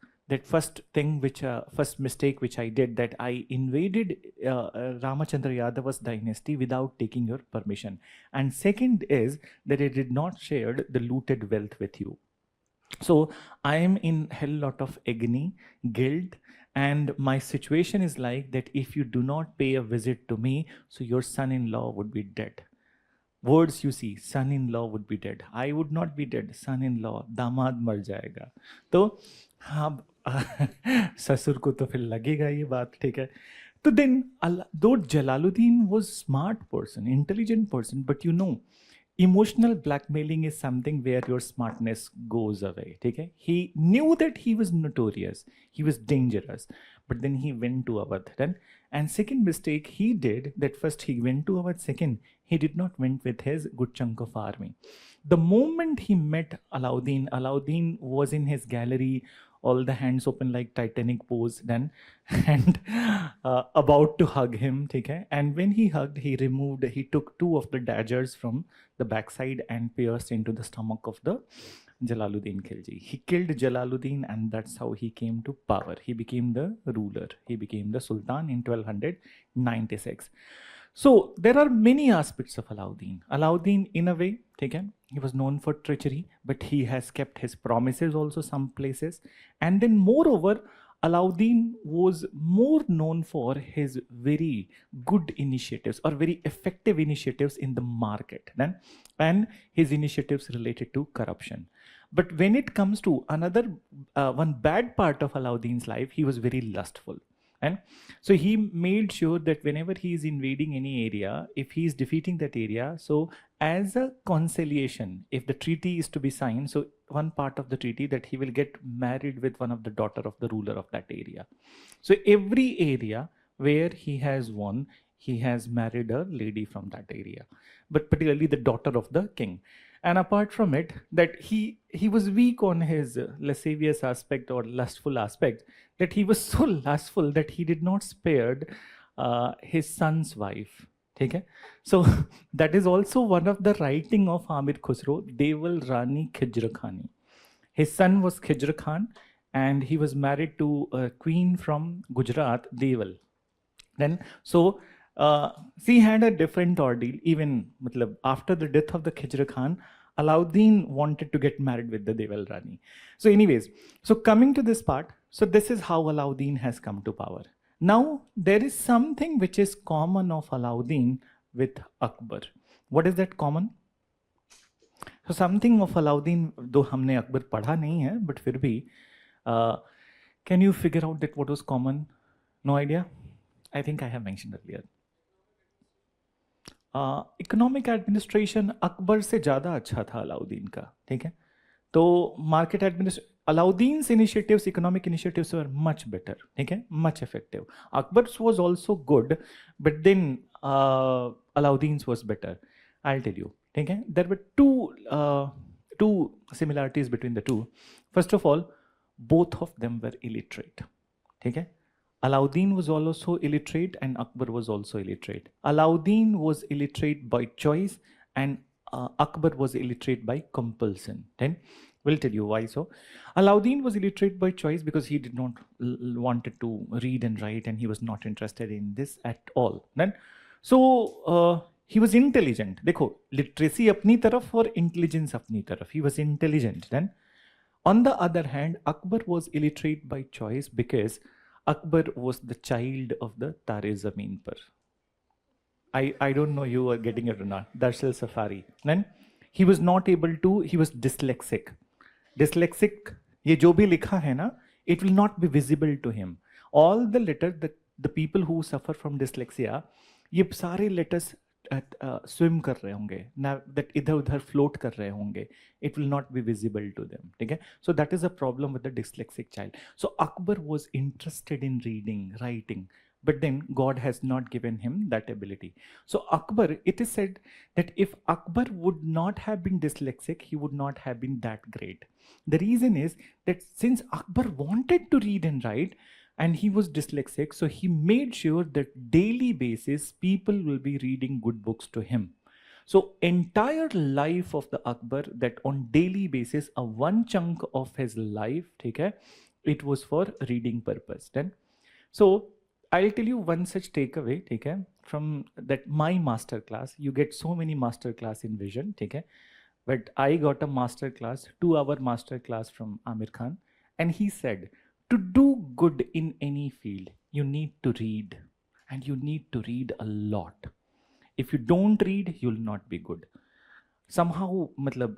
mistake which I did, that I invaded Ramachandra Yadav's dynasty without taking your permission. And second is that I did not share the looted wealth with you. So I am in hell lot of agony, guilt, and my situation is like that if you do not pay a visit to me, so your son-in-law would be dead. Words you see, son-in-law would be dead. I would not be dead. Son-in-law, दामाद मर जाएगा. तो हाँ ससुर को तो फिर लगेगा ये बात, ठीक है. तो then though Jalaluddin was smart person, intelligent person, but you know, emotional blackmailing is something where your smartness goes away. Okay? He knew that he was notorious, he was dangerous, but then he went to Awadh. Then, and second mistake he did, that first he went to Awadh, second he did not went with his good chunk of army. The moment he met Alauddin, Alauddin was in his gallery, all the hands open like Titanic pose, then, and about to hug him, okay? And when he hugged, he took two of the daggers from the backside and pierced into the stomach of the Jalaluddin Khilji. He killed Jalaluddin, and that's how he came to power. He became the ruler. He became the Sultan in 1296. So there are many aspects of Alauddin. Alauddin, in a way, taken, he was known for treachery, but he has kept his promises also some places. And then moreover, Alauddin was more known for his very good initiatives or very effective initiatives in the market, then, and his initiatives related to corruption. But when it comes to another one bad part of Alauddin's life, he was very lustful. And so he made sure that whenever he is invading any area, if he is defeating that area, so as a conciliation, if the treaty is to be signed, so one part of the treaty that he will get married with one of the daughter of the ruler of that area. So every area where he has won, he has married a lady from that area, but particularly the daughter of the king. And apart from it, that he was weak on his lascivious aspect or lustful aspect, that he was so lustful that he did not spared his son's wife. Okay? So that is also one of the writing of Amir Khusro, Deval Rani Khijr Khani. His son was Khijr Khan, and he was married to a queen from Gujarat, Deval. Then, so she had a different ordeal. Even after the death of the Khijr Khan, Alauddin wanted to get married with the Deval Rani. So anyways, so coming to this part, so this is how Alauddin has come to power. Now, there is something which is common of Alauddin with Akbar. What is that common? So something of Alauddin, though हमने अकबर पढ़ा नहीं है, but फिर भी, can you figure out that what was common? No idea? I think I have mentioned earlier. Economic administration Akbar से ज़्यादा अच्छा था अलाउद्दीन का, ठीक है? तो market administration, Alauddin's initiatives, economic initiatives were much better, okay? Much effective. Akbar's was also good, but then Alauddin's was better. I'll tell you, okay? There were two similarities between the two. First of all, both of them were illiterate, okay? Alauddin was also illiterate and Akbar was also illiterate. Alauddin was illiterate by choice and Akbar was illiterate by compulsion. Then we'll tell you why so. Alauddin was illiterate by choice because he did not wanted to read and write and he was not interested in this at all. Then, so he was intelligent. देखो, literacy अपनी तरफ और intelligence अपनी तरफ. He was intelligent. Then, on the other hand, Akbar was illiterate by choice because Akbar was the child of the Tare Zameen Par. I don't know you are getting it or not. Darshal Safari. Then he was not able to, he was dyslexic. Dyslexic, ये जो भी लिखा है ना, it will not be visible to him. All the letters that the people who suffer from dyslexia, ये सारे letters swim कर रहे होंगे, that इधर उधर float कर रहे होंगे. It will not be visible to them. Okay? So that is a problem with the dyslexic child. So Akbar was interested in reading, writing, but then God has not given him that ability. So Akbar, it is said that if Akbar would not have been dyslexic, he would not have been that great. The reason is that since Akbar wanted to read and write, and he was dyslexic, so he made sure that daily basis people will be reading good books to him. So entire life of the Akbar, that on daily basis, a one chunk of his life, okay, it was for reading purpose. Then, so I'll tell you one such takeaway, okay, from that my master class. You get so many master class in vision, okay, but I got a master class, 2-hour master class from Amir Khan, and he said, to do good in any field, you need to read, and you need to read a lot. If you don't read, you'll not be good. Somehow,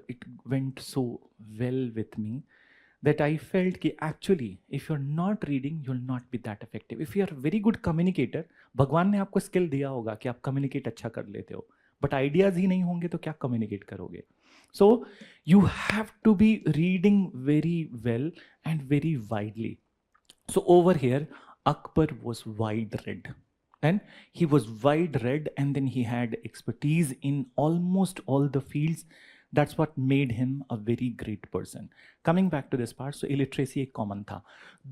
it went so well with me that I felt that actually, if you're not reading, you'll not be that effective. If you are a very good communicator, भगवान ने आपको skill दिया होगा कि आप communicate अच्छा कर लेते हो, but ideas ही नहीं होंगे तो क्या communicate करोगे? So you have to be reading very well and very widely. So over here, Akbar was wide red. And he was wide red, and then he had expertise in almost all the fields. That's what made him a very great person. Coming back to this part, so illiteracy एक common था.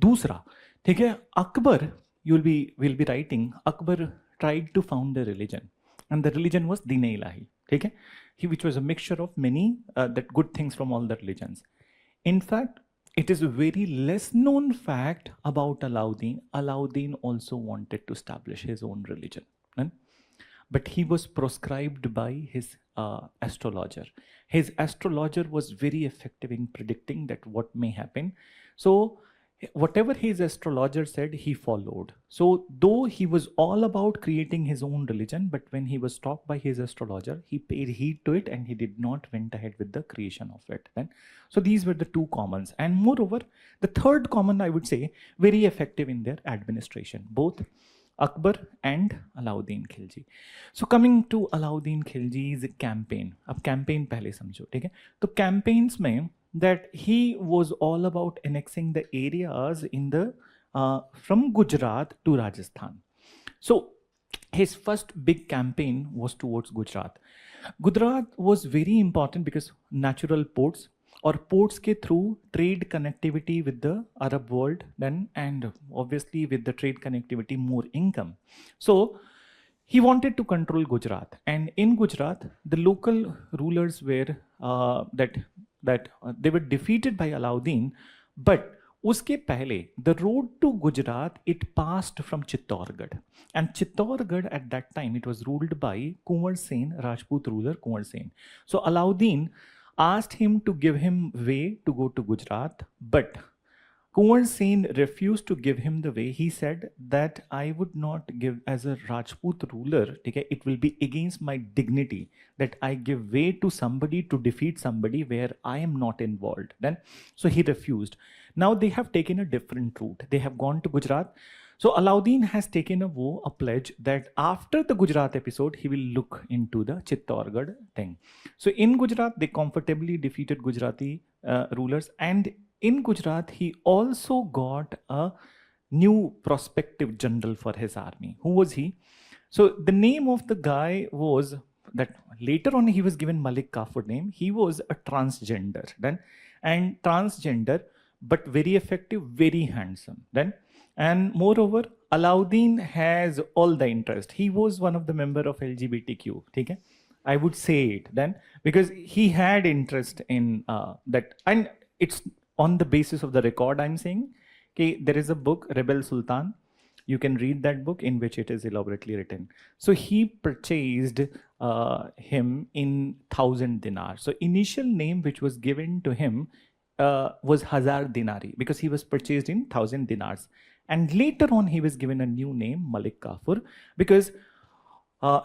दूसरा, ठीक है, Akbar, will be writing, Akbar tried to found a religion, and the religion was Din-e-Ilahi, ठीक है, which was a mixture of many that good things from all the religions. In fact, it is a very less known fact about Alauddin. Alauddin also wanted to establish his own religion, right? But he was proscribed by his astrologer. His astrologer was very effective in predicting that what may happen. So whatever his astrologer said, he followed. So though he was all about creating his own religion, but when he was stopped by his astrologer, he paid heed to it and he did not went ahead with the creation of it. Then, so these were the two commons. And moreover, the third common, I would say, very effective in their administration, both Akbar and Alauddin Khilji. So coming to Alauddin Khilji's campaign, अब campaign पहले समझो, ठीक है? तो campaigns में that he was all about annexing the areas in the from Gujarat to Rajasthan. So his first big campaign was towards Gujarat. Gujarat was very important because natural ports or ports के through trade connectivity with the Arab world then, and obviously with the trade connectivity more income. So he wanted to control Gujarat, and in Gujarat the local rulers were they were defeated by Alauddin, but उसके पहले the road to Gujarat, it passed from Chittorgarh, and Chittorgarh at that time it was ruled by Kunwar Sen, Rajput ruler Kunwar Sen. So Alauddin asked him to give him way to go to Gujarat, but Kunwar Sen refused to give him the way. He said that I would not give as a Rajput ruler, okay, it will be against my dignity that I give way to somebody to defeat somebody where I am not involved. Then, so he refused. Now they have taken a different route. They have gone to Gujarat. So Alauddin has taken a pledge that after the Gujarat episode, he will look into the Chittorgarh thing. So in Gujarat, they comfortably defeated Gujarati rulers, and in Gujarat, he also got a new prospective general for his army. Who was he? So the name of the guy was that later on he was given Malik Kafur name. He was a transgender then, and transgender, but very effective, very handsome then. And moreover, Alauddin has all the interest. He was one of the member of LGBTQ. Okay? I would say it then because he had interest in that, and it's on the basis of the record I'm saying. Okay, there is a book, Rebel Sultan. You can read that book in which it is elaborately written. So he purchased him in 1,000 dinars. So initial name which was given to him was Hazar Dinari because he was purchased in 1,000 dinars. And later on, he was given a new name, Malik Kafur, because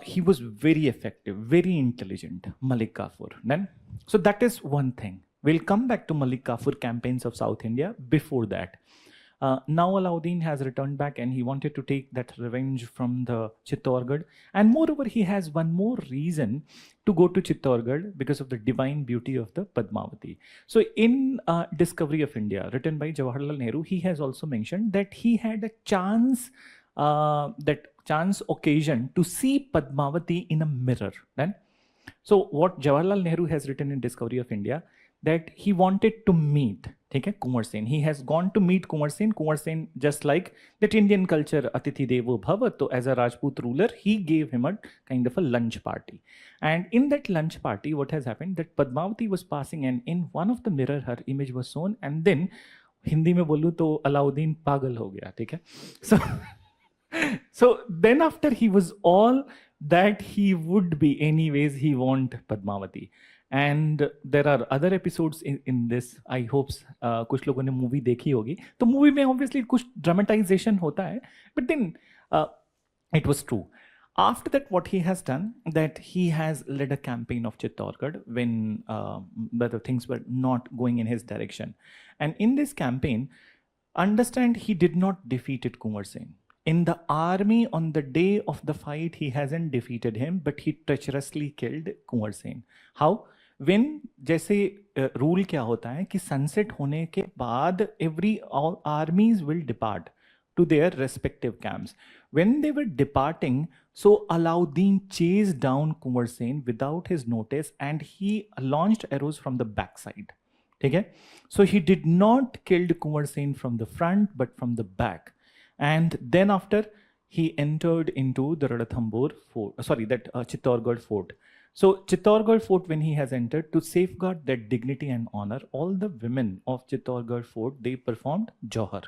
he was very effective, very intelligent, Malik Kafur. Then, so that is one thing. We'll come back to Malik Kafur campaigns of South India before that. Now Alauddin has returned back and he wanted to take that revenge from the Chittorgarh. And moreover, he has one more reason to go to Chittorgarh because of the divine beauty of the Padmavati. So in Discovery of India, written by Jawaharlal Nehru, he has also mentioned that he had a chance, occasion to see Padmavati in a mirror. Then, so what Jawaharlal Nehru has written in Discovery of India, that he wanted to meet Kunwar Sen. He has gone to meet Kunwar Sen. Kunwar Sen, just like that Indian culture, Atithi Devo Bhava, so as a Rajput ruler, he gave him a kind of a lunch party. And in that lunch party, what has happened, that Padmavati was passing and in one of the mirror, her image was shown, and then, Hindi mein bolu to Alauddin pagal ho gaya, theek hai? So, so then after he was all that he would be, anyways, he want Padmavati. And there are other episodes in this. I hope कुछ लोगों ने movie देखी होगी. तो movie में obviously कुछ dramatization होता है, but then it was true. After that, what he has done, that he has led a campaign of Chittorgarh when the things were not going in his direction. And in this campaign, understand, he did not defeat Kunwar Sen. In the army, on the day of the fight, he hasn't defeated him, but he treacherously killed Kunwar Sen. How? When जैसे rule क्या होता है कि sunset होने के बाद every all armies will depart. to their respective camps. When they were departing, so Alauddin chased down Kunwar Sen without his notice and he launched arrows from the backside. Okay? So he did not kill Kunwar Sen from the front but from the back. And then after he entered into the Ranthambore fort, Chittorgarh fort. So Chittorgarh fort, when he has entered, to safeguard their dignity and honor, all the women of Chittorgarh fort, they performed Johar.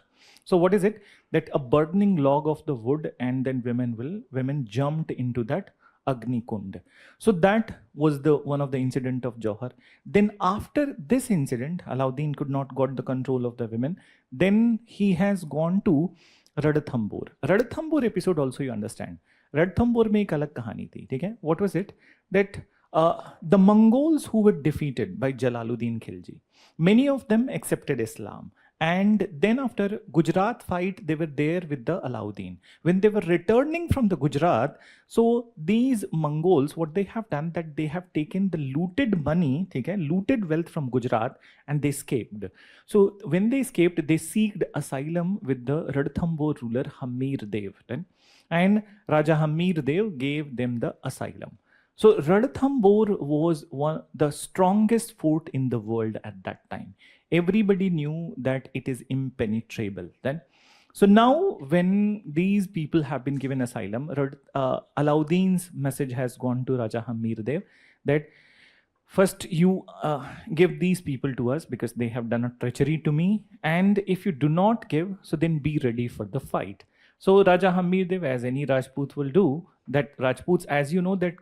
So what is it? That a burning log of the wood, and then women jumped into that Agni Kund. So that was the one of the incident of Johar. Then after this incident, Alauddin could not got the control of the women. Then he has gone to Ranthambore. Ranthambore episode also you understand. Ranthambore में एक अलग कहानी थी, ठीक है? What was it? That the Mongols who were defeated by Jalaluddin Khilji, many of them accepted Islam. And then after Gujarat fight, they were there with the Alauddin. When they were returning from the Gujarat, so these Mongols, what they have done, that they have taken the looted money, okay, looted wealth from Gujarat, and they escaped. So when they escaped, they sought asylum with the Ranthambore ruler Hamir Dev. And Raja Hamir Dev gave them the asylum. So Ranthambore was the strongest fort in the world at that time. Everybody knew that it is impenetrable. Then, so now when these people have been given asylum, Alauddin's message has gone to Raja Hamir Dev that first you give these people to us because they have done a treachery to me, and if you do not give, so then be ready for the fight. So Raja Hamir Dev, as any Rajput will do, that Rajputs, as you know, that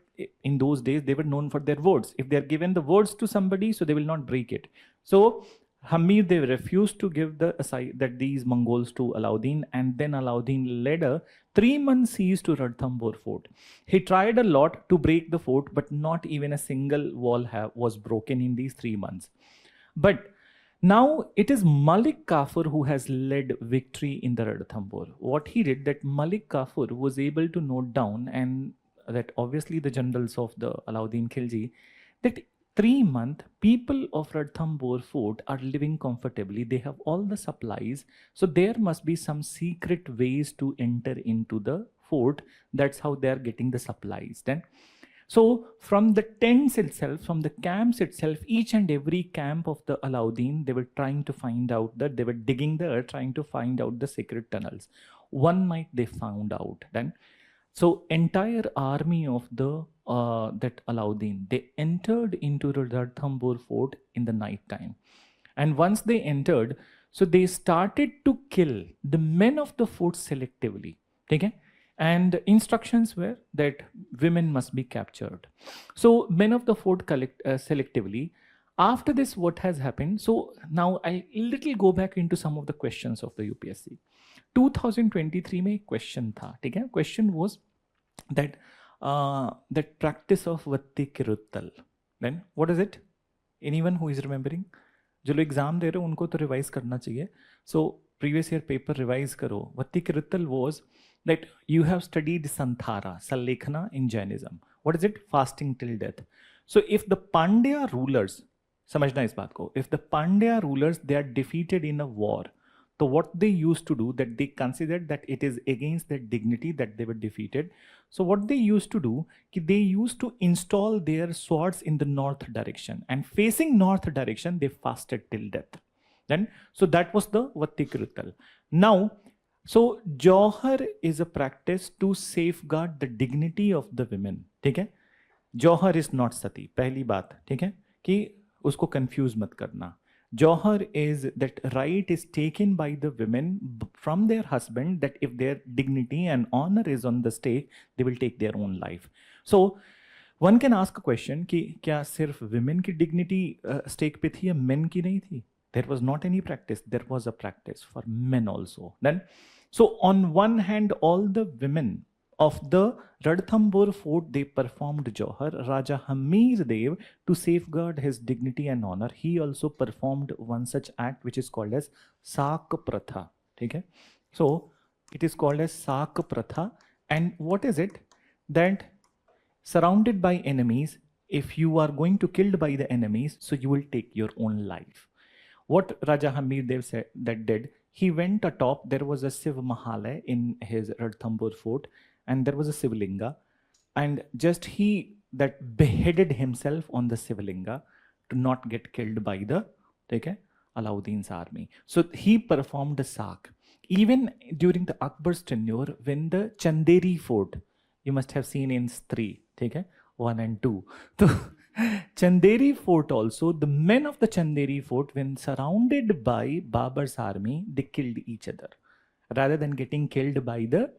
in those days they were known for their words. If they are given the words to somebody, so they will not break it. So Hamir Dev refused to give these Mongols to Alauddin, and then Alauddin led a 3-month siege to Ranthambore fort. He tried a lot to break the fort, but not even a single wall was broken in these 3 months. But now it is Malik Kafur who has led victory in the Ranthambore. What he did, that Malik Kafur was able to note down, and that obviously the generals of the Alauddin Khilji, that 3 months, people of Ranthambore fort are living comfortably. They have all the supplies. So there must be some secret ways to enter into the fort. That's how they are getting the supplies. Then, so from the tents itself, from the camps itself, each and every camp of the Alauddin, they were trying to find out that they were digging the earth, trying to find out the secret tunnels. One night they found out. Then, so entire army of the that Alauddin, they entered into the Ranthambore fort in the night time. And once they entered, so they started to kill the men of the fort selectively. Okay? And instructions were that women must be captured. So men of the fort selectively. After this, what has happened? So now I little go back into some of the questions of the UPSC. 2023 में question था, ठीक है? Question was that that practice of Vatti Kiruttal. Then what is it? Anyone who is remembering? जो लोग exam दे रहे हो उनको तो रिवाइज करना चाहिए. So previous year paper revise करो. Vatti Kiruttal was that you have studied Santhara, Salekhana in Jainism. What is it? Fasting till death. So if the Pandya rulers, समझना इस बात को, if the Pandya rulers, they are defeated in a war, so what they used to do, that they considered that it is against their dignity that they were defeated. So what they used to do, they used to install their swords in the north direction, and facing north direction, they fasted till death. Then, so that was the Vatti Kiruttal. Now, so Johar is a practice to safeguard the dignity of the women. ठीक है? Johar is not sati. पहली बात, ठीक है? कि उसको confuse मत करना. Johar is that right is taken by the women from their husband, that if their dignity and honor is on the stake, they will take their own life. So one can ask a question कि क्या सिर्फ women की dignity stake पे थी या men की नहीं थी? There was not any practice. There was a practice for men also. Then, so on one hand, all the women of the Ranthambore fort, they performed Johar. Raja Hamir Dev, to safeguard his dignity and honor, he also performed one such act which is called as Sak Pratha. Okay? So it is called as Sak Pratha. And what is it? That surrounded by enemies, if you are going to killed by the enemies, so you will take your own life. What Raja Hamir Dev said that did, he went atop. There was a Shiv Mahalaya in his Ranthambore fort, and there was a Shivlinga, and just he that beheaded himself on the Shivlinga to not get killed by the okay, Alauddin's army. So he performed a sak. Even during the Akbar's tenure, when the Chanderi fort, you must have seen in Stree, okay, 1 and 2. So Chanderi fort also, the men of the Chanderi fort, when surrounded by Babur's army, they killed each other rather than getting killed by the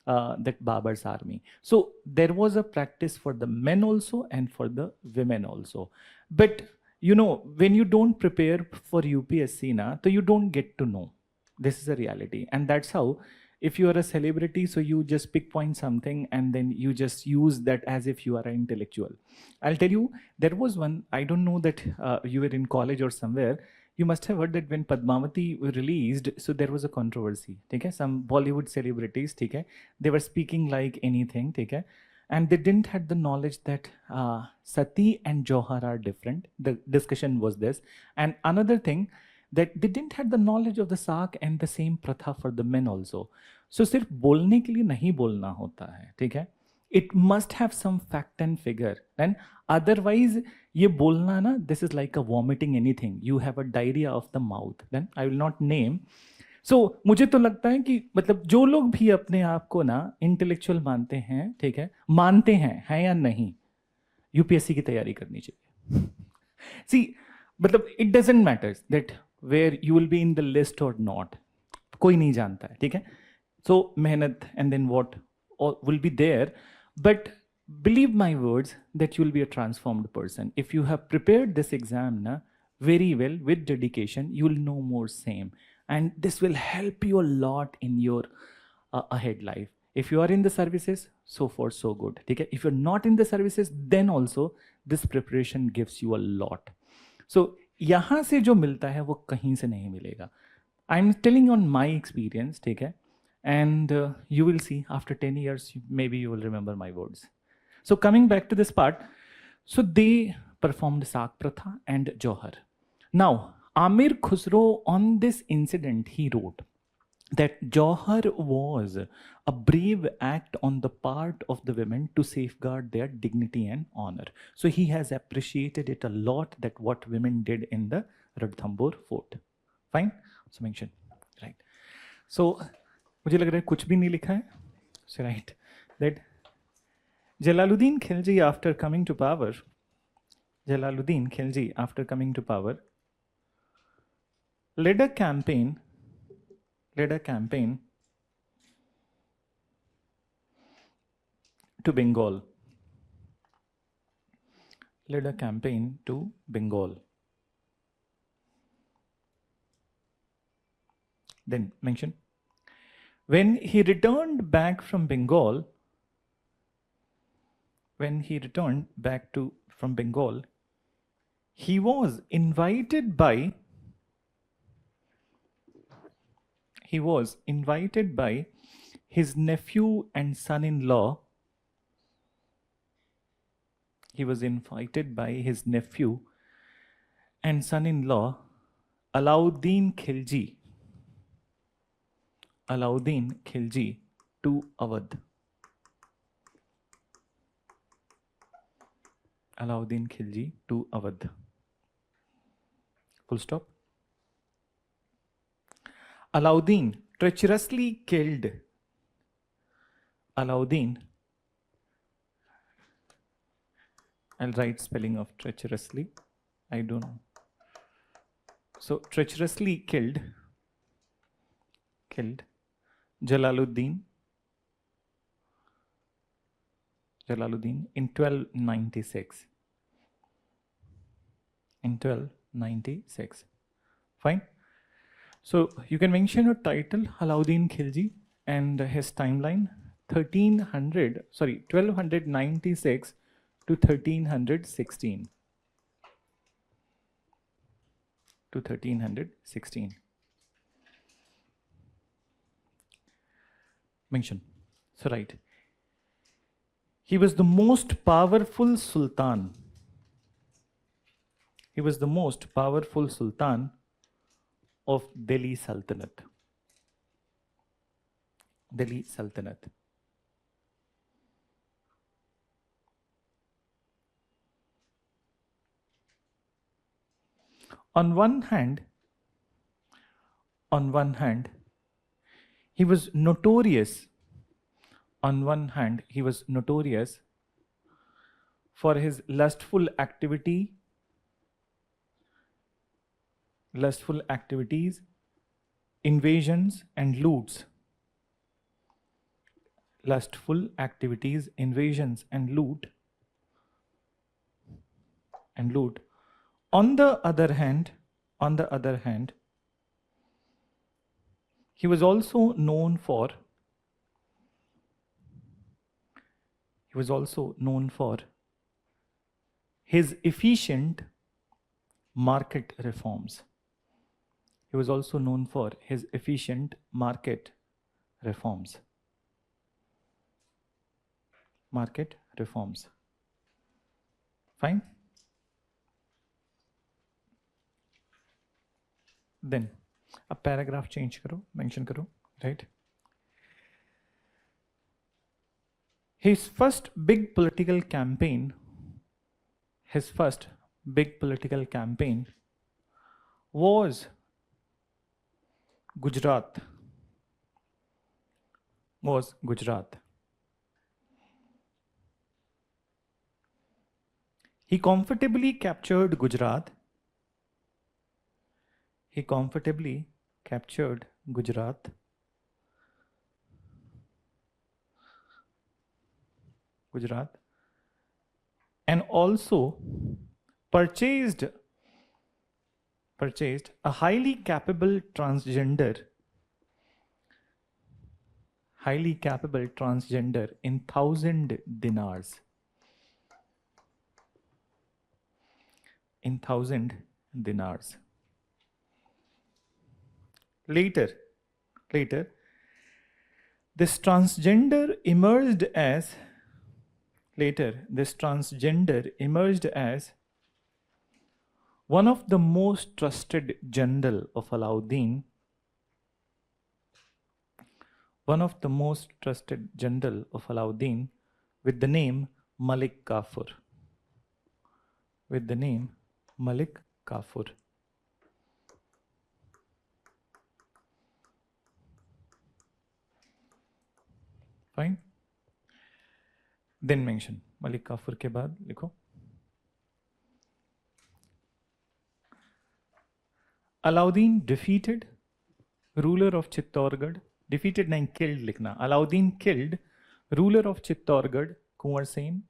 that Babur's army. So there was a practice for the men also and for the women also. But you know, when you don't prepare for UPSC na, so you don't get to know. This is a reality, and that's how. If you are a celebrity, so you just pick point something and then you just use that as if you are an intellectual. I'll tell you, there was one, I don't know that you were in college or somewhere, you must have heard that when Padmavati released, so there was a controversy. Okay? Some Bollywood celebrities, okay, they were speaking like anything, okay, and they didn't have the knowledge that Sati and Johar are different. The discussion was this. And another thing, that they didn't have the knowledge of the sak and the same pratha for the men also. So सिर्फ बोलने के लिए नहीं बोलना होता है, ठीक है? It must have some fact and figure. And otherwise, ये बोलना ना, this is like a vomiting anything. You have a diarrhea of the mouth. Then I will not name. So मुझे तो लगता है कि मतलब जो लोग भी अपने आप को ना इंटेलेक्चुअल मानते हैं, ठीक है, मानते हैं या नहीं, यूपीएससी की तैयारी करनी चाहिए. See, मतलब it doesn't matter that where you will be in the list or not. कोई नहीं जानता है, ठीक है? So मेहनत and then what will be there, but believe my words that you will be a transformed person. If you have prepared this exam na, very well with dedication, you will know more same. And this will help you a lot in your ahead life. If you are in the services, so far so good. Okay? If you're not in the services, then also this preparation gives you a lot. So यहाँ से जो मिलता है वो कहीं से नहीं मिलेगा. I am telling on my experience, ठीक है? And you will see after 10 years, maybe you will remember my words. So coming back to this part, so they performed Sak Pratha and Johar. Now, Amir Khusro, on this incident, he wrote that Johar was a brave act on the part of the women to safeguard their dignity and honor. So he has appreciated it a lot, that what women did in the Ranthambore fort. Fine? So mention. Right. So, मुझे लग रहा है कुछ भी नहीं लिखा है. So right. That Jalaluddin Khilji after coming to power, led a campaign to Bengal. Then mention, when he returned back from Bengal, he was invited by his nephew and son-in-law. Alauddin Khilji to Awadh. Full stop. Alauddin treacherously killed. I'll write spelling of treacherously. I don't know. So treacherously killed Jalaluddin in 1296. Fine. So you can mention a title, Alauddin Khilji, and his timeline 1296 to 1316. Mention. So right. He was the most powerful sultan. Of Delhi Sultanate. Delhi Sultanate. On one hand, on one hand, he was notorious. On one hand, he was notorious for his lustful activities, invasions and loots. Lustful activities, invasions and loot. On the other hand, he was also known for his efficient market reforms. He was also known for his efficient market reforms. Market reforms. Fine. Then a paragraph change karo, mention karo, right? His first big political campaign was Gujarat. He comfortably captured Gujarat. And also purchased a highly capable transgender in 1,000 dinars. Later, this transgender emerged as one of the most trusted general of Alauddin, with the name Malik Kafur. Fine. Then mention Malik Kafur के बाद लिखो Alauddin defeated ruler of Chittorgarh. Defeated नहीं killed लिखना. Alauddin killed ruler of Chittorgarh, Kunwar Sen.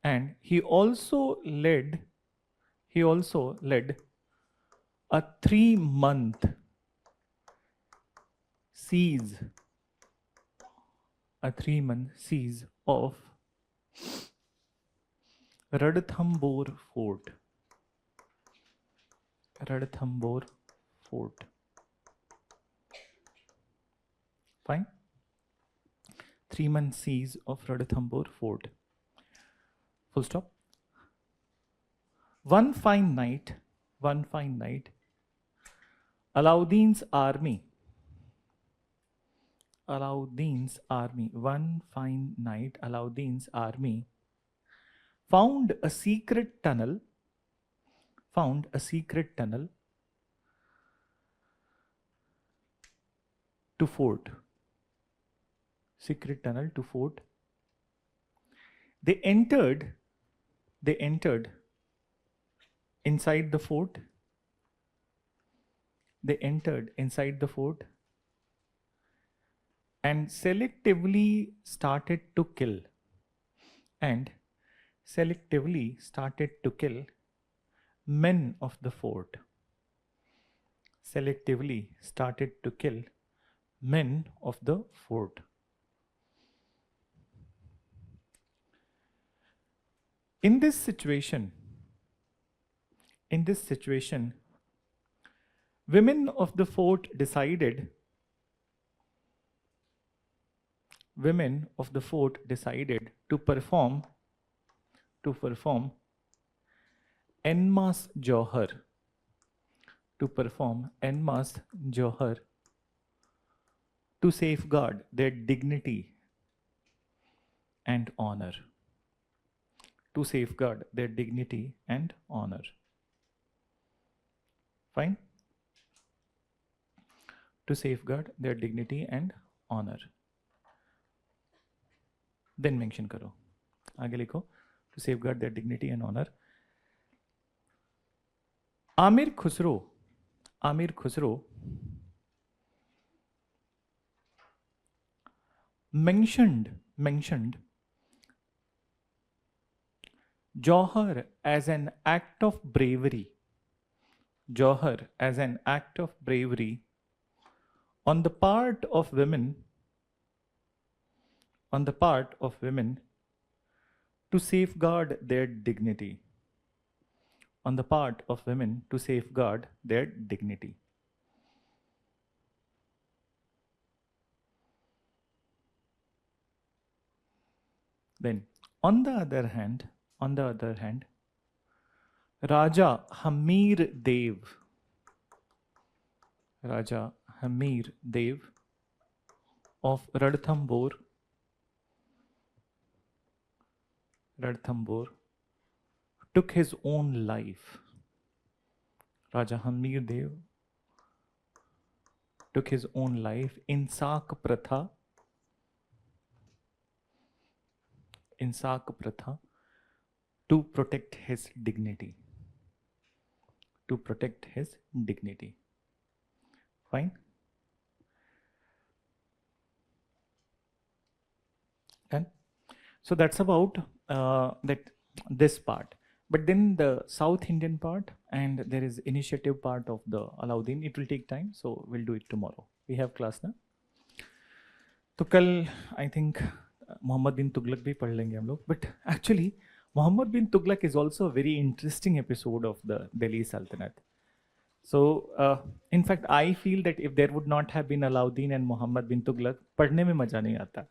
And he also led a 3-month siege of Radthambore Fort. Fine. 3-month siege of Radthambore Fort. Full stop. One fine night, Alauddin's army. One fine night, Alauddin's army found a secret tunnel to fort. They entered inside the fort. And selectively started to kill men of the fort. In this situation, women of the fort decided to perform to perform en masse johar, to perform en masse johar to safeguard their dignity and honor, to safeguard their dignity and honor. Fine? To safeguard their dignity and honor. Then mention करो, आगे लिखो, to safeguard their dignity and honor. Amir Khusro mentioned Johar as an act of bravery. Johar as an act of bravery on the part of women, to safeguard their dignity. On the part of women to safeguard their dignity. Then, on the other hand, Raja Hamir Dev of Radthambore took his own life. Raja Hamir Dev took his own life in Sak Pratha to protect his dignity. Fine? And so that's about this part. But then the South Indian part, and there is initiative part of the Alauddin. It will take time, so we'll do it tomorrow. We have class ना? तो कल I think Muhammad bin Tughlaq भी पढ़ लेंगे हम लोग. But actually, Muhammad bin Tughlaq is also a very interesting episode of the Delhi Sultanate. So, in fact, I feel that if there would not have been Alauddin and Muhammad bin Tughlaq, पढ़ने में मजा नहीं आता.